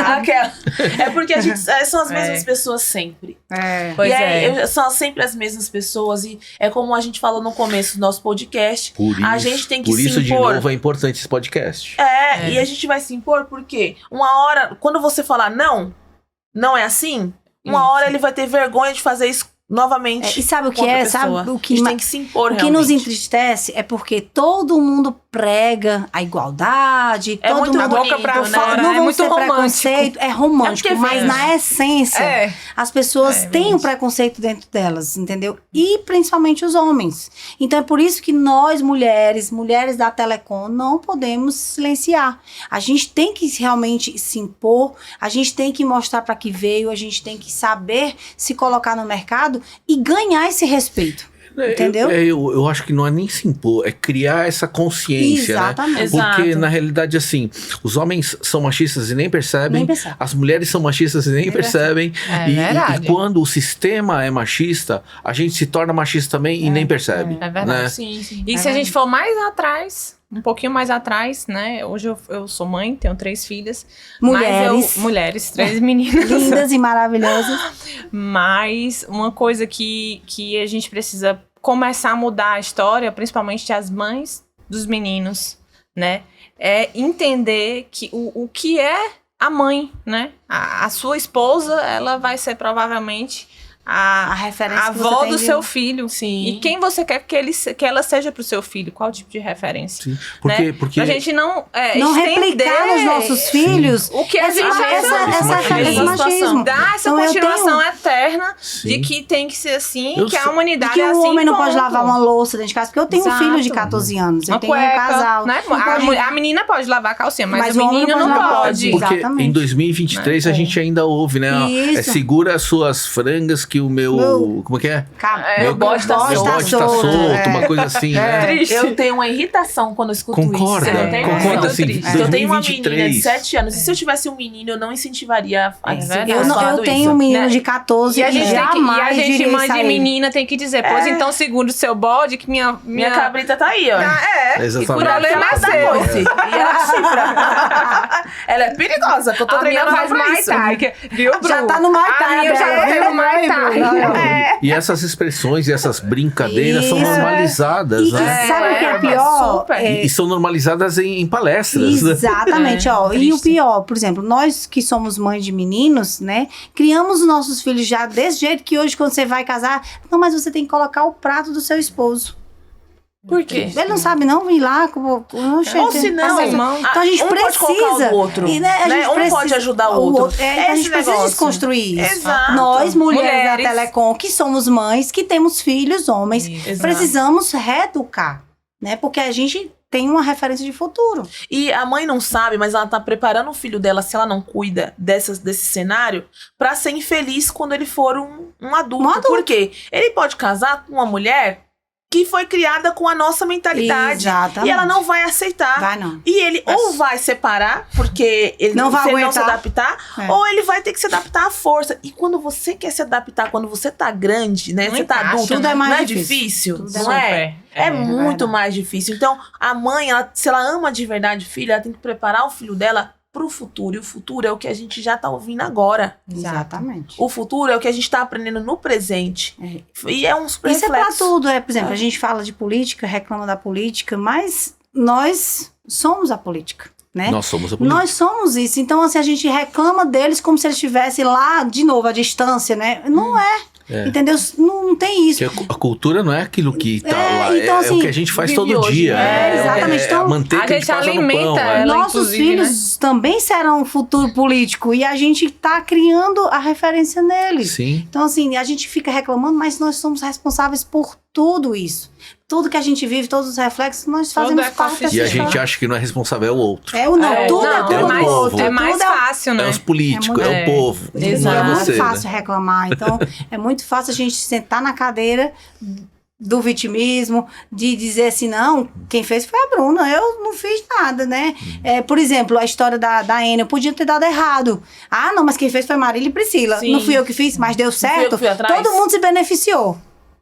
Aquela. É porque a gente, são as mesmas pessoas sempre.
É.
Pois
e aí,
é.
são sempre as mesmas pessoas. E é como a gente falou no começo do nosso podcast.
Por
A
isso,
gente tem que
por
se
isso de
impor.
novo, é importante esse podcast.
E a gente vai se impor porque uma hora, quando você falar não é assim, uma hora ele vai ter vergonha de fazer isso novamente.
E sabe o
com
que
outra
é?
pessoa.
Sabe o
A
que
gente tem que se impor
O que nos
realmente.
entristece é porque todo mundo prega a igualdade,
É
todo
muito
mundo
boca pra
bonito,
fora,
não
é
vamos
muito
ter
romântico.
preconceito, é romântico,
É porque
mas
vende.
na essência
É.
as pessoas têm um preconceito dentro delas, entendeu? E principalmente os homens. Então é por isso que nós mulheres da telecom, não podemos silenciar. A gente tem que realmente se impor, a gente tem que mostrar para que veio, a gente tem que saber se colocar no mercado e ganhar esse respeito. Entendeu?
Eu acho que não é nem se impor, é criar essa consciência,
Exatamente.
né?
Exato.
Porque, na realidade, assim, os homens são machistas e nem percebem,
Nem percebe.
as mulheres são machistas e nem percebem,
É
e
verdade.
quando o sistema é machista, a gente se torna machista também e nem percebe.
É verdade.
né?
Sim, sim.
E se a gente for mais atrás, um pouquinho mais atrás, né? Hoje eu sou mãe, tenho 3 filhas. Mulheres, 3 meninas.
Lindas e maravilhosas.
Mas uma coisa que a gente precisa começar a mudar a história, principalmente as mães dos meninos, né? É entender que o que é a mãe, né? A sua esposa, ela vai ser provavelmente a
referência
a
que você
avó
tem
do
de-
seu filho.
Sim.
E quem você quer que ela seja pro seu filho? Qual tipo de referência?
Sim, porque,
Né?
porque
Pra gente não
Não
estender
replicar nos nossos filhos
o que a gente
esse machismo.
dá essa
Então, eu
continuação eterna
Sim.
de que tem que ser assim,
Eu
que a
sei-
humanidade
que
é
o
assim,
homem não pode
ponto.
lavar uma louça dentro de casa, porque eu tenho um
Exato.
filho de 14 anos, eu
Uma
tenho
cueca,
um casal.
né?
Não pode-
A menina pode lavar a calcinha, mas o
o homem
menino não
lavar.
pode.
Porque
Exatamente.
em 2023 a gente ainda ouve, né?
Isso.
Segura as suas frangas que o meu... Como é que é?
Meu bode tá
Meu
solto.
bode tá solto, uma coisa assim, né?
Triste.
Eu tenho uma irritação quando eu escuto
Concorda?
isso. Eu tenho
Concorda,
muito
assim,
triste. Eu tenho uma menina de
2023.
7 anos. E se eu tivesse um menino, eu não incentivaria a
verdade.
Eu tenho um menino
Né?
de 14
E a gente,
jamais
mãe
diria isso a
de
ele.
menina, tem que dizer, pois então segura o seu bode, que
Minha cabrita tá aí, ó.
É,
Exatamente.
E cuidado
problema
que
é
ela dá
seu.
coice. E ela chifra. Ela é perigosa, que eu tô
a minha
treinando
faz
pra
Muay
isso.
Thai, viu, Bru?
Já tá no Muay Thai,
A minha já
André.
tá no Muay Thai.
E essas expressões e essas brincadeiras são normalizadas, né?
E sabe o que é pior?
E são normalizadas em palestras.
Exatamente, ó. E o pior, por exemplo, nós que somos mães de meninos, né? Criamos os nossos filhos já desse jeito que hoje, quando você vai casar, não, mas você tem que colocar o prato do seu esposo.
Por quê?
Ele não sabe não ir lá com
ou se não,
então a gente precisa
pode colocar o outro, um pode ajudar o outro.
Então a gente precisa desconstruir isso.
Exato.
Nós, mulheres da Telecom, que somos mães, que temos filhos, homens, precisamos reeducar, né? Porque a gente tem uma referência de futuro.
E a mãe não sabe, mas ela tá preparando o filho dela, se ela não cuida desse cenário, pra ser infeliz quando ele for um adulto. Por quê? Ele pode casar com uma mulher que foi criada com a nossa mentalidade.
Exatamente.
E ela não vai aceitar.
Vai não.
E ele ou vai separar, porque ele
não vai
não se adaptar, ou ele vai ter que se adaptar à força. E quando você quer se adaptar, quando você tá grande, né? Você tá adulto,
tudo é mais
não é
difícil.
difícil? Não é? É muito mais difícil. Então, a mãe, se ela ama de verdade o filho, ela tem que preparar o filho dela pro futuro. E o futuro é o que a gente já tá ouvindo agora.
Exatamente.
O futuro é o que a gente tá aprendendo no presente. E é um super
Isso
reflexo.
É pra tudo. Por exemplo, a gente fala de política, reclama da política, mas nós somos a política, né?
Nós somos a política.
Nós somos isso. Então, assim, a gente reclama deles como se eles estivessem lá, de novo, à distância, né? Não é. Entendeu? Não tem isso.
Porque a cultura não é aquilo que tá lá,
então,
é
assim,
o que a gente faz todo
hoje,
dia.
Exatamente. Então,
a manteiga
a
que
gente
passa no
alimenta
pão.
ela,
nossos filhos também serão um futuro político e a gente tá criando a referência neles.
Sim.
Então, assim, a gente fica reclamando, mas nós somos responsáveis por tudo isso. Tudo que a gente vive, todos os reflexos, nós fazemos parte dessa
E a
história.
gente acha que não é responsável, é o outro.
Tudo é culpa do outro.
É mais fácil, né?
É os políticos, é o povo.
Exato.
Não é
É
você.
muito fácil reclamar. Então, é muito fácil a gente sentar na cadeira do vitimismo, de dizer assim, não, quem fez foi a Bruna, eu não fiz nada, né? Por exemplo, a história da Enel, podia ter dado errado. Ah, não, mas quem fez foi Marília e Priscila.
Sim.
Não fui eu que fiz, mas deu certo. Todo mundo se beneficiou,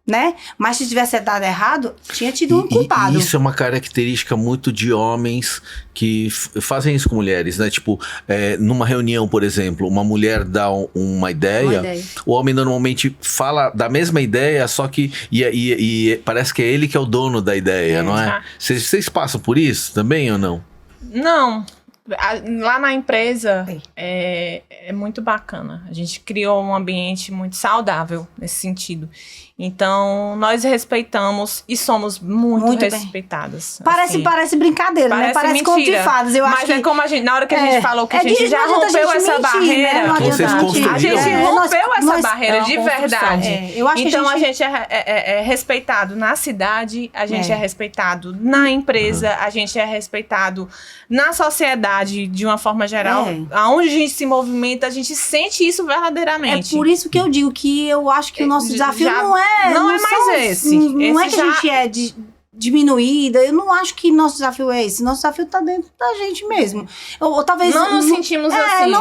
né? Mas se tivesse dado errado, tinha tido um culpado.
E isso é uma característica muito de homens que fazem isso com mulheres, né? Tipo, numa reunião, por exemplo, uma mulher dá uma ideia, o homem normalmente fala da mesma ideia, só que e parece que é ele que é o dono da ideia, não é? Vocês passam por isso também ou não?
Não. Lá na empresa é muito bacana. A gente criou um ambiente muito saudável nesse sentido. Então, nós respeitamos e somos muito respeitadas.
Parece brincadeira, né? Parece conto de fadas.
Mas é como a gente, na hora que a gente falou que a gente já rompeu essa barreira.
Vocês construíram.
A gente rompeu essa barreira de verdade.
Eu acho
então, a gente é respeitado na cidade, a gente é respeitado na empresa, a gente é respeitado na sociedade, de uma forma geral. Aonde a gente se movimenta, a gente sente isso verdadeiramente.
É por isso que eu digo que eu acho que o nosso desafio não é
mais esse.
Não é que a gente é diminuída. Eu não acho que nosso desafio é esse. Nosso desafio tá dentro da gente mesmo. Ou talvez
não nos sentimos assim.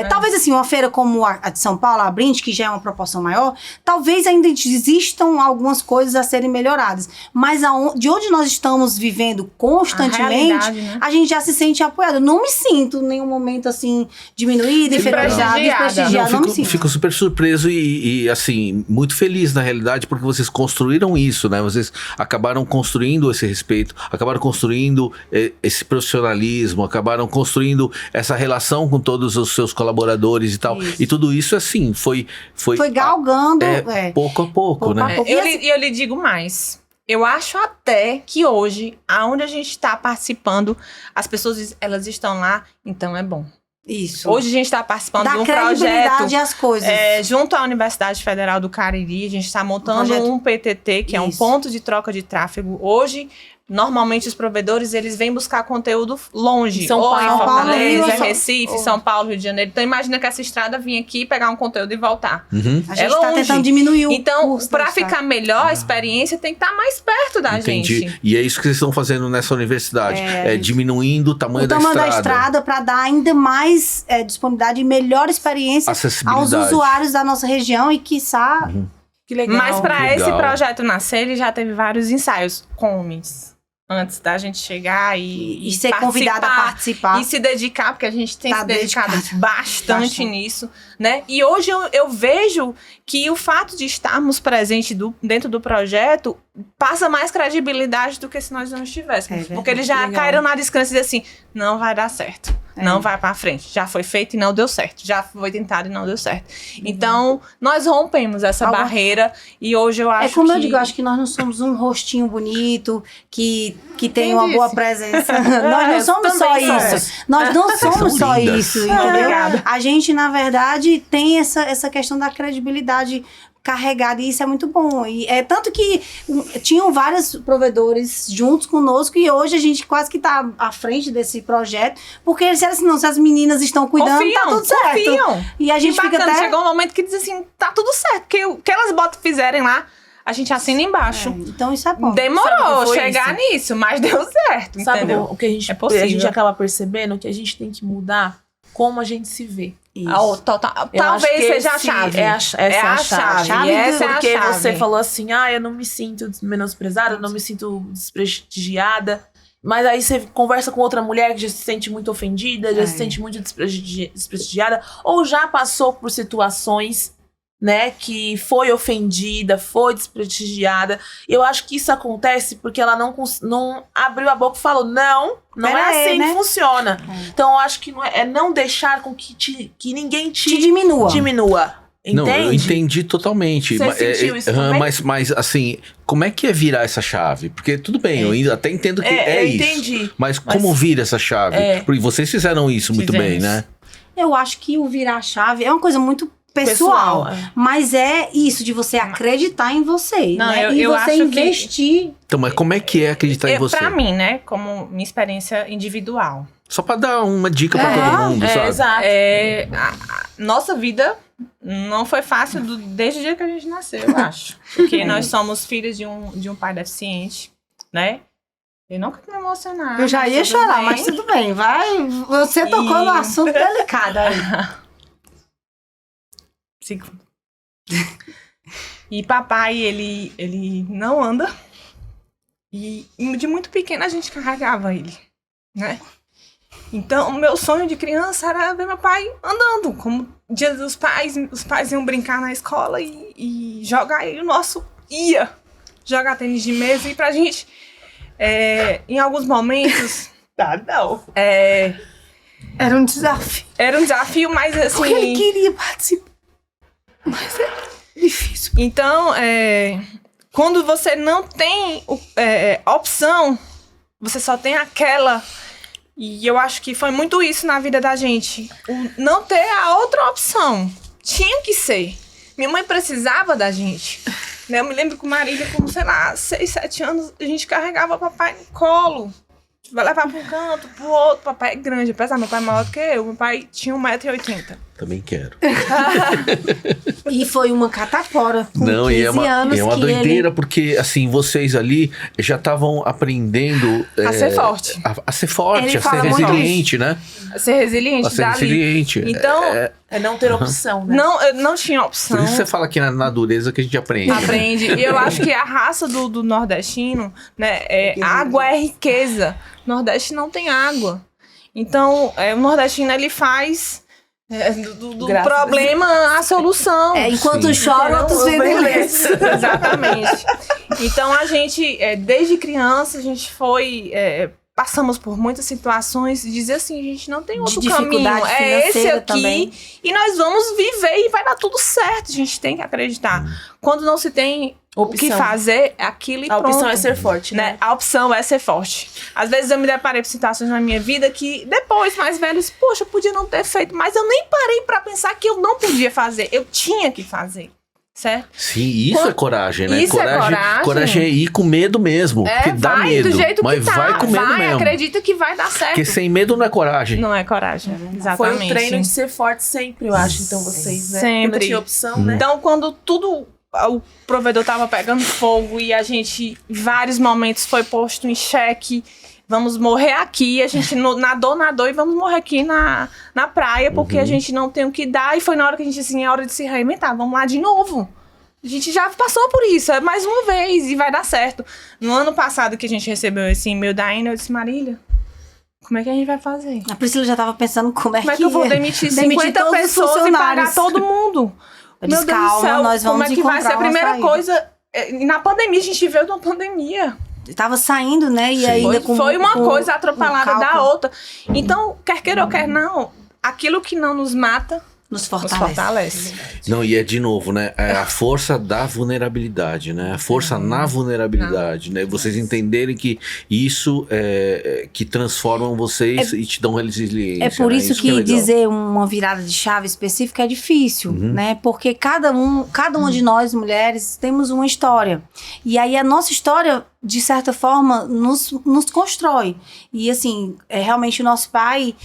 Talvez assim, uma feira como a de São Paulo, a Brint, que já é uma proporção maior, talvez ainda existam algumas coisas a serem melhoradas. Mas de onde nós estamos vivendo constantemente, a gente já se sente apoiado. Eu não me sinto em nenhum momento assim, diminuída, enferrujada, desprestigiada. Não me sinto.
Fico super surpreso e assim, muito feliz na realidade, porque vocês construíram isso, né? Vocês acabaram construindo esse respeito, acabaram construindo esse profissionalismo, acabaram construindo essa relação com todos os seus colaboradores e tal. Isso. E tudo isso, assim, foi
galgando.
Pouco a pouco, né?
Eu lhe digo mais. Eu acho até que hoje, aonde a gente está participando, as pessoas, elas estão lá, então é bom.
Isso.
Hoje a gente está participando de um
projeto às coisas.
Junto à Universidade Federal do Cariri. A gente está montando um PTT, que é um ponto de troca de tráfego. Hoje, normalmente os provedores, eles vêm buscar conteúdo longe.
São Paulo,
em Fortaleza,
Rio,
Recife, São Paulo, Rio de Janeiro. Então imagina que essa estrada vinha aqui, pegar um conteúdo e voltar.
A gente está tentando diminuir o
Então, para ficar melhor, a experiência tem que estar mais perto da gente.
E é isso que vocês estão fazendo nessa universidade. Diminuindo o tamanho da estrada
para dar ainda mais disponibilidade e melhor experiência aos usuários da nossa região e, quiçá...
Que legal.
Mas para esse projeto nascer, ele já teve vários ensaios com homens. antes da gente chegar e
ser convidada a participar.
E se dedicar, porque a gente tem se dedicado bastante nisso, né? E hoje eu vejo que o fato de estarmos presentes dentro do projeto passa mais credibilidade do que se nós não estivéssemos. Porque eles já caíram na descrença e dizem assim, não vai dar certo. Não vai pra frente. Já foi feito e não deu certo. Já foi tentado e não deu certo. Então, nós rompemos essa barreira e hoje eu acho que...
eu digo, eu acho que nós não somos um rostinho bonito, que tem uma boa presença. Nós não somos só isso. Nós não somos só isso, entendeu? A gente, na verdade, tem essa questão da credibilidade carregada, e isso é muito bom. E é tanto que tinham vários provedores juntos conosco, e hoje a gente quase que tá à frente desse projeto, porque eles disseram assim, não, se as meninas estão cuidando, tá tudo certo. E a gente fica até...
Chegou um momento que diz assim, tá tudo certo, porque o que elas fizerem lá, a gente assina embaixo.
Então isso é bom.
Demorou chegar nisso, mas deu certo,
sabe
entendeu?
O que a gente acaba percebendo? Que a gente tem que mudar como a gente se vê.
Talvez seja a chave.
Essa é a chave. Porque
é a chave.
Você falou assim, eu não me sinto menosprezada, eu não me sinto desprestigiada. Mas aí você conversa com outra mulher que já se sente muito ofendida, já se sente muito desprestigiada, ou já passou por situações, né, que foi ofendida, foi desprestigiada. Eu acho que isso acontece porque ela não abriu a boca e falou, não é assim que funciona. Então eu acho que não deixar com que ninguém te diminua. Entende?
Não, eu entendi totalmente.
Você sentiu isso também?
Mas assim, como é que é virar essa chave? Porque tudo bem, eu até entendo que é isso.
Entendi.
Mas como vira essa chave? Porque vocês fizeram isso muito bem, né?
Eu acho que o virar a chave é uma coisa muito pessoal, mas é isso de você acreditar em você, né? E você investir.
Então, mas como é que é acreditar em você?
Pra mim, né, como minha experiência individual.
Só pra dar uma dica pra todo mundo, sabe?
Exato.
A nossa vida não foi fácil desde o dia que a gente nasceu, eu acho. Porque nós somos filhos de um pai deficiente, né? Eu não quero me emocionar.
Eu já ia chorar, mas tudo bem, vai. Você tocou no assunto delicado aí.
E papai, ele não anda. E de muito pequena a gente carregava ele, né? Então, o meu sonho de criança era ver meu pai andando. Como dia dos pais, os pais iam brincar na escola e jogar. E o nosso ia jogar tênis de mesa. E pra gente, em alguns momentos...
Era um desafio.
Era um desafio, mas assim...
Porque ele queria participar. Mas é difícil.
Então, quando você não tem opção, você só tem aquela. E eu acho que foi muito isso na vida da gente. Não ter a outra opção. Tinha que ser. Minha mãe precisava da gente. Eu me lembro com Marília, com, 6, 7 anos, a gente carregava o papai no colo. Vai levar para um canto, pro outro. Papai é grande, apesar meu pai é maior do que eu. Meu pai tinha 1,80 m.
Também quero.
E foi uma catapora. Com
não,
15 anos
é uma doideira, porque assim, vocês ali já estavam aprendendo
a ser forte.
A ser forte, a ser resiliente, né?
A ser resiliente.
A ser resiliente.
Então,
não ter opção, né?
Não tinha opção.
Por isso você fala que na dureza que a gente aprende.
Aprende. E eu acho que a raça do nordestino, né, água é riqueza. O Nordeste não tem água. Então, o nordestino, ele faz... do problema a solução.
Enquanto chora, outros vendem lenço.
Exatamente. Então a gente, desde criança, a gente foi. Passamos por muitas situações de dizer assim, a gente não tem outro caminho. É esse aqui. Também. E nós vamos viver e vai dar tudo certo. A gente tem que acreditar. Quando não se tem o que fazer, aquilo e pronto.
A opção é ser forte, né?
A opção é ser forte. Às vezes eu me deparei com situações na minha vida que depois, mais velhos, poxa, eu podia não ter feito, mas eu nem parei pra pensar que eu não podia fazer. Eu tinha que fazer. Certo?
Sim, isso é coragem, né?
Isso é coragem.
Coragem é ir com medo mesmo. Porque dá medo.
Do jeito
mas
que tá.
Vai com medo mesmo.
Acredita que vai dar certo.
Porque sem medo não é coragem.
Não é coragem. Exatamente.
Foi um treino de ser forte sempre, eu acho, então, vocês, né?
Sempre.
Não tinha opção, né?
Então, quando o provedor tava pegando fogo e a gente, em vários momentos, foi posto em xeque. Vamos morrer aqui, a gente nadou e vamos morrer aqui na praia, porque a gente não tem o que dar. E foi na hora que a gente, assim, é hora de se reinventar, vamos lá de novo. A gente já passou por isso, é mais uma vez e vai dar certo. No ano passado que a gente recebeu esse e-mail da Aina, eu disse, Marília, como é que a gente vai fazer?
A Priscila já estava pensando como é que
eu vou demitir 50
todos os
pessoas e
funcionários.
pagar todo mundo?
Eu disse, calma, nós vamos
como é que vai ser? A primeira
saída.
coisa, na pandemia, a gente veio de uma pandemia.
Tava saindo, né? E ainda
Foi uma coisa atropelada da
cálculo.
outra. Então, quer queira ou quer não, aquilo que não nos mata,
Nos
nos
fortalece.
fortalece.
Não, e é de novo, né? É a força da vulnerabilidade, né? A força na vulnerabilidade, né? Vocês entenderem que isso que transformam vocês e te dão resiliência.
É por
né?
isso
é
que
legal.
dizer uma virada de chave específica é difícil, né? Porque cada uma de nós, mulheres, temos uma história. E aí a nossa história, de certa forma, nos constrói. E assim, realmente o nosso pai,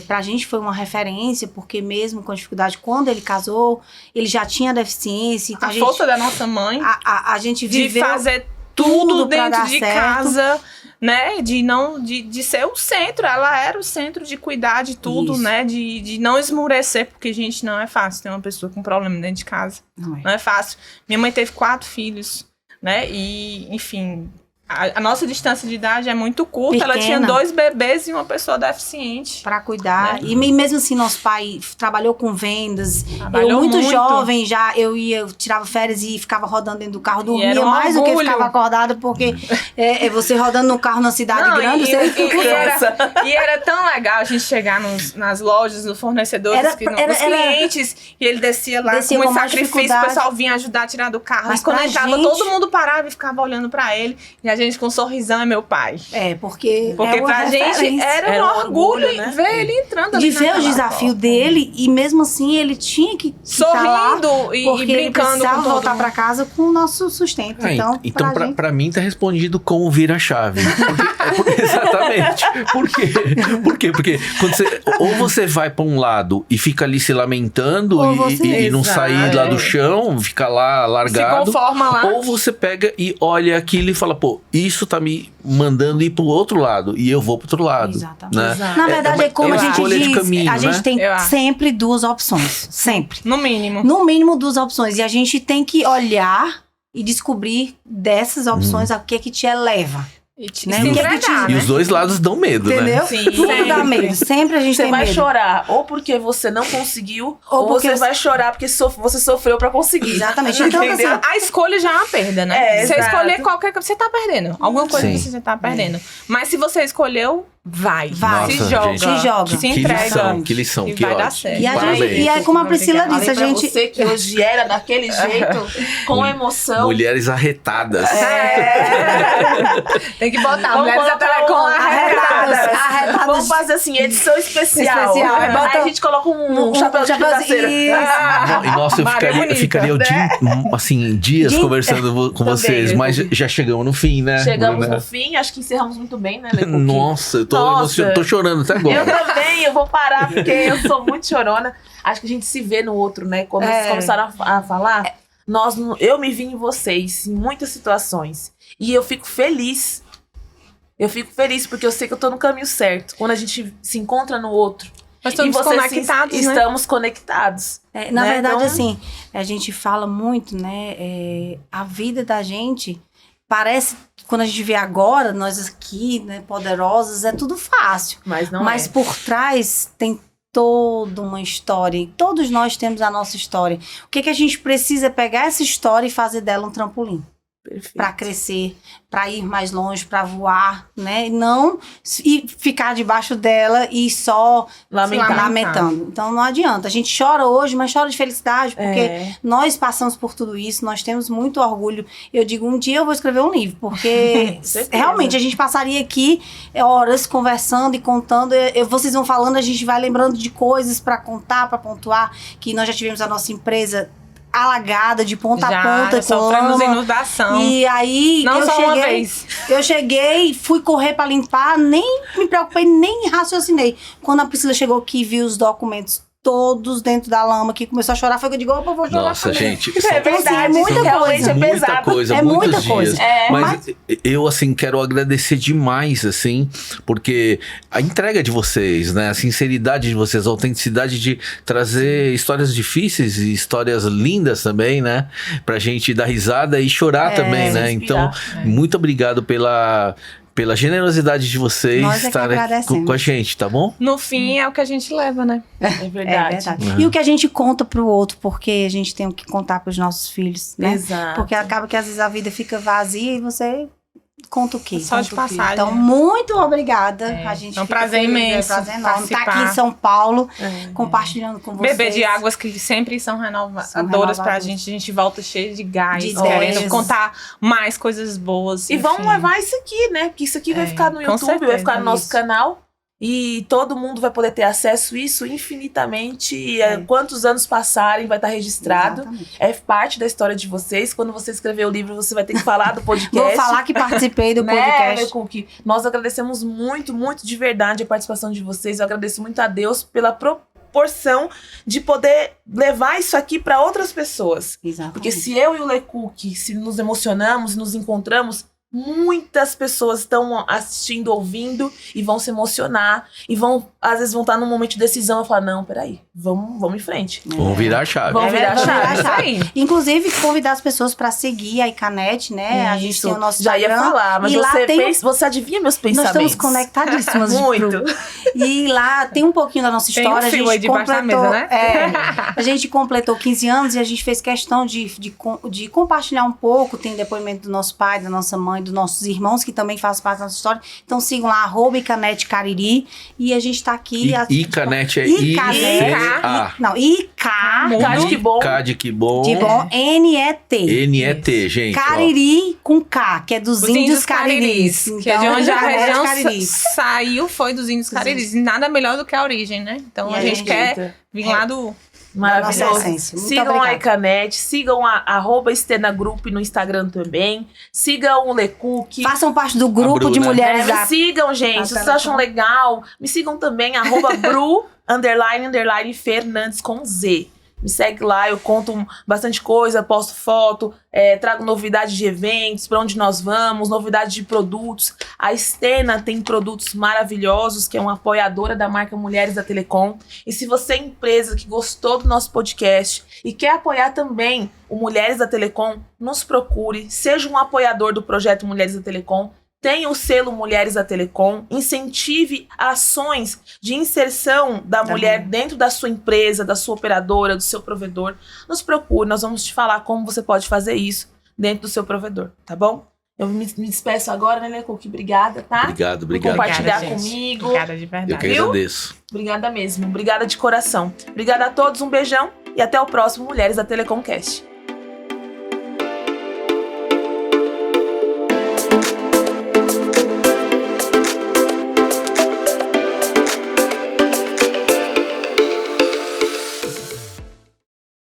pra gente foi uma referência, porque mesmo com dificuldade, quando ele casou, ele já tinha deficiência. Então
A força da nossa mãe
a gente
de
viveu
fazer
tudo
tudo
pra
dentro
dar
de
certo.
casa, né? De ser o centro. Ela era o centro de cuidar de tudo,
Isso.
né? De não esmurecer, porque, gente, não é fácil ter uma pessoa com problema dentro de casa.
Não é.
Não é fácil. Minha mãe teve 4 filhos, né? E, enfim, a nossa distância de idade é muito curta. Ela tinha
Pequena.
2 bebês e uma pessoa deficiente.
Pra cuidar.
Né?
E mesmo assim, nosso pai trabalhou com vendas.
Trabalhou
eu, muito
muito.
jovem, eu tirava férias e ficava rodando dentro do carro. Dormia
era um
mais do que
orgulho.
ficava acordada, porque você rodando no carro na cidade
Não,
grande,
e era tão legal a gente chegar nas lojas, nos fornecedores, nos clientes, e ele descia lá
Descia
com
com
muito
mais
sacrifício, o
dificuldade.
pessoal vinha ajudar a tirar do carro.
Mas
E quando
pra
entrava,
gente-
todo mundo parava e ficava olhando pra ele. E a gente com um sorrisão, é meu pai.
Porque
Porque
uma
pra gente
referência.
era um orgulho
né?
ver ele entrando ali
De ver o
naquela
desafio
Copa.
dele, e mesmo assim ele tinha que tá lá,
Sorrindo e
porque ele
brincando
precisava
com todo
voltar
mundo.
pra casa com o nosso sustento.
Então
pra gente-
pra mim tá respondido como vira a chave. Exatamente. Por quê? Por quê? Porque quando ou você vai pra um lado e fica ali se lamentando
Ou
e
você-
não
Exato.
sair lá do chão, fica lá
Se
largado.
conforma lá.
Ou você pega e olha aquilo e fala, pô, isso tá me mandando ir pro outro lado e eu vou pro outro lado.
Exatamente.
Né?
Exato.
Na verdade, é como
uma
a gente
escolha de
diz,
caminho,
a gente
né?
tem
Eu acho.
sempre 2 opções. Sempre.
No mínimo.
No mínimo 2 opções. E a gente tem que olhar e descobrir dessas opções o que te eleva.
E te
Né?
se
Porque
entregar,
E
né?
os dois lados dão medo, né?
Entendeu?
Sim,
Tudo dá
sempre.
medo. Sempre a gente
Você
tem
vai
medo.
chorar ou porque você não conseguiu,
Ou
ou
porque
você vai chorar porque você sofreu pra conseguir.
Exatamente. Então,
Entendeu?
assim,
A escolha já é uma perda, né?
É,
você
exato.
escolher qualquer coisa, você tá perdendo. Alguma coisa
Sim.
você tá perdendo. Mas se você escolheu, vai.
Vai.
Se
Nossa,
joga.
gente,
Se joga.
Se
Que
entrega.
lição, que lição.
E
que
vai dar
ótimo.
certo.
E, a
Parabéns.
gente, e aí, como a Priscila
Obrigada.
disse,
Falei
a
pra
gente...
você que hoje era daquele jeito, com emoção.
Mulheres arretadas.
Tem que botar
Vamos
mulheres
colocar
até com
arretadas. Arretadas.
Vamos fazer assim, edição especial.
Especial. Aí bota
Aí a gente coloca um chapéu de cangaceiro.
Isso.
E nossa, eu
Maria
ficaria,
bonita,
ficaria o dia, assim, dias
Dia-
conversando com
Também,
vocês,
eu
mas
também.
já chegamos no fim, né?
Chegamos
Bruna?
no fim, acho que encerramos muito bem, né, Lê?
Nossa, eu tô,
Nossa.
tô chorando até
Eu
agora.
também, eu vou parar porque eu sou muito chorona. Acho que a gente se vê no outro, né? Quando vocês começaram a falar, eu me vi em vocês, em muitas situações. E eu fico feliz. Eu fico feliz porque eu sei que eu tô no caminho certo. Quando a gente se encontra no outro.
Nós estamos
e vocês
conectados, né?
estamos conectados.
Na
né?
verdade,
Então-
assim, a gente fala muito, né? A vida da gente parece, quando a gente vê agora, nós aqui, né, poderosas, é tudo fácil.
Mas não
Mas
é.
por trás tem toda uma história. E todos nós temos a nossa história. O que a gente precisa é pegar essa história e fazer dela um trampolim.
Perfeito.
Para crescer, para ir mais longe, para voar, né? E não e ficar debaixo dela e só lamentando. Então não adianta. A gente chora hoje, mas chora de felicidade, porque nós passamos por tudo isso, nós temos muito orgulho. Eu digo, um dia eu vou escrever um livro, porque
Certeza.
realmente a gente passaria aqui horas conversando e contando. Vocês vão falando, a gente vai lembrando de coisas para contar, para pontuar, que nós já tivemos a nossa empresa alagada de ponta a ponta, com
sofremos
lama.
inundação.
E aí
Não
eu
só uma
cheguei,
vez.
eu cheguei, fui correr pra limpar, nem me preocupei, nem raciocinei. Quando a Priscila chegou aqui e viu os documentos todos dentro da lama, que começou a chorar, foi que eu digo, opa, eu vou chorar.
Nossa,
também.
gente.
É verdade,
muita
realmente
coisa.
é
Muita
pesado.
coisa,
É
muitos
muita
dias.
coisa.
Mas eu, assim, quero agradecer demais, assim, porque a entrega de vocês, né? A sinceridade de vocês, a autenticidade de trazer histórias difíceis e histórias lindas também, né? Pra gente dar risada e chorar também, né? Então, muito obrigado pela generosidade de vocês
Nós é que
estarem
agradecemos.
com a gente, tá bom?
No fim, é o que a gente leva, né?
É
É
verdade.
verdade. E o que a gente conta pro outro, porque a gente tem o que contar pros nossos filhos, né?
Exato.
Porque acaba que às vezes a vida fica vazia e você conta o quê?
Só de
Conta o quê?
passagem.
Então, muito obrigada. A gente
É um
fica
prazer
feliz,
imenso
É um prazer enorme estar
participar.
aqui em São Paulo,
É.
compartilhando com vocês.
Beber de águas que sempre são renovadoras pra gente. A gente volta cheio de gás,
De
querendo
ideias.
contar mais coisas boas.
E vamos
enfim.
levar isso aqui, né? Porque isso aqui vai ficar no
com
YouTube, vai
certeza,
ficar no nosso
isso.
canal. E todo mundo vai poder ter acesso a isso infinitamente. E, quantos anos passarem, vai estar registrado.
Exatamente.
É parte da história de vocês. Quando você escrever o livro, você vai ter que falar do podcast.
Vou falar que participei do
né,
podcast.
Lecook? Nós agradecemos muito, muito de verdade a participação de vocês. Eu agradeço muito a Deus pela proporção de poder levar isso aqui para outras pessoas.
Exatamente.
Porque se eu e o Lecook, se nos emocionamos, nos encontramos, muitas pessoas estão assistindo, ouvindo e vão se emocionar e vão, às vezes, vão estar num momento de decisão e falar, não, peraí, vamos em frente.
Vamos virar a chave.
Vamos virar a
vamos
chave.
virar a
Isso
chave.
aí.
Inclusive, convidar as pessoas para seguir a Icanet, né? A gente
Isso.
tem o nosso
Já ia
Instagram.
falar, mas
e lá
você,
tem
você adivinha meus
Nós
pensamentos.
estamos conectadíssimas.
Muito.
E lá tem um pouquinho da nossa
Tem um
história.
fio
a
aí
gente
debaixo da
completou,
mesa, né?
a gente completou 15 anos e a gente fez questão de compartilhar um pouco. Tem depoimento do nosso pai, da nossa mãe, dos nossos irmãos, que também fazem parte da nossa história. Então sigam lá, @Icanet Cariri. E a gente tá aqui.
Icanet é
Icanet. Não, I-K.
Cara, que bom.
K de que bom.
De bom, N-E-T.
N-E-T, gente. ó.
Cariri com K, que é dos
Os
índios cariris.
que é de onde a
Icanet
região
Cariri.
saiu, foi dos índios cariris. E nada melhor do que a origem, né? Então
E
a
a
gente
gente
quer vir lá do...
Maravilhoso.
Nossa essência. Muito
Sigam
obrigada.
a Icanet, sigam a @Estena Group no Instagram também. Sigam o Lecook.
Façam parte do grupo
Bru,
de
né?
mulheres
Me
da
sigam, gente. Se vocês acham legal, me sigam também, @Bru_Fernandes com Z. Me segue lá, eu conto bastante coisa, posto foto, trago novidades de eventos, para onde nós vamos, novidades de produtos. A Estena tem produtos maravilhosos, que é uma apoiadora da marca Mulheres da Telecom. E se você é empresa que gostou do nosso podcast e quer apoiar também o Mulheres da Telecom, nos procure, seja um apoiador do projeto Mulheres da Telecom. Tenha o selo Mulheres da Telecom, incentive ações de inserção da mulher dentro da sua empresa, da sua operadora, do seu provedor. Nos procure, nós vamos te falar como você pode fazer isso dentro do seu provedor, tá bom? Eu me despeço agora, né, Lecook? Obrigada, tá?
Obrigado.
Por compartilhar
Obrigada, gente.
comigo.
Obrigada de
Eu
verdade.
que
Viu?
agradeço.
Obrigada mesmo. Obrigada de coração. Obrigada a todos, um beijão e até o próximo Mulheres da Telecomcast.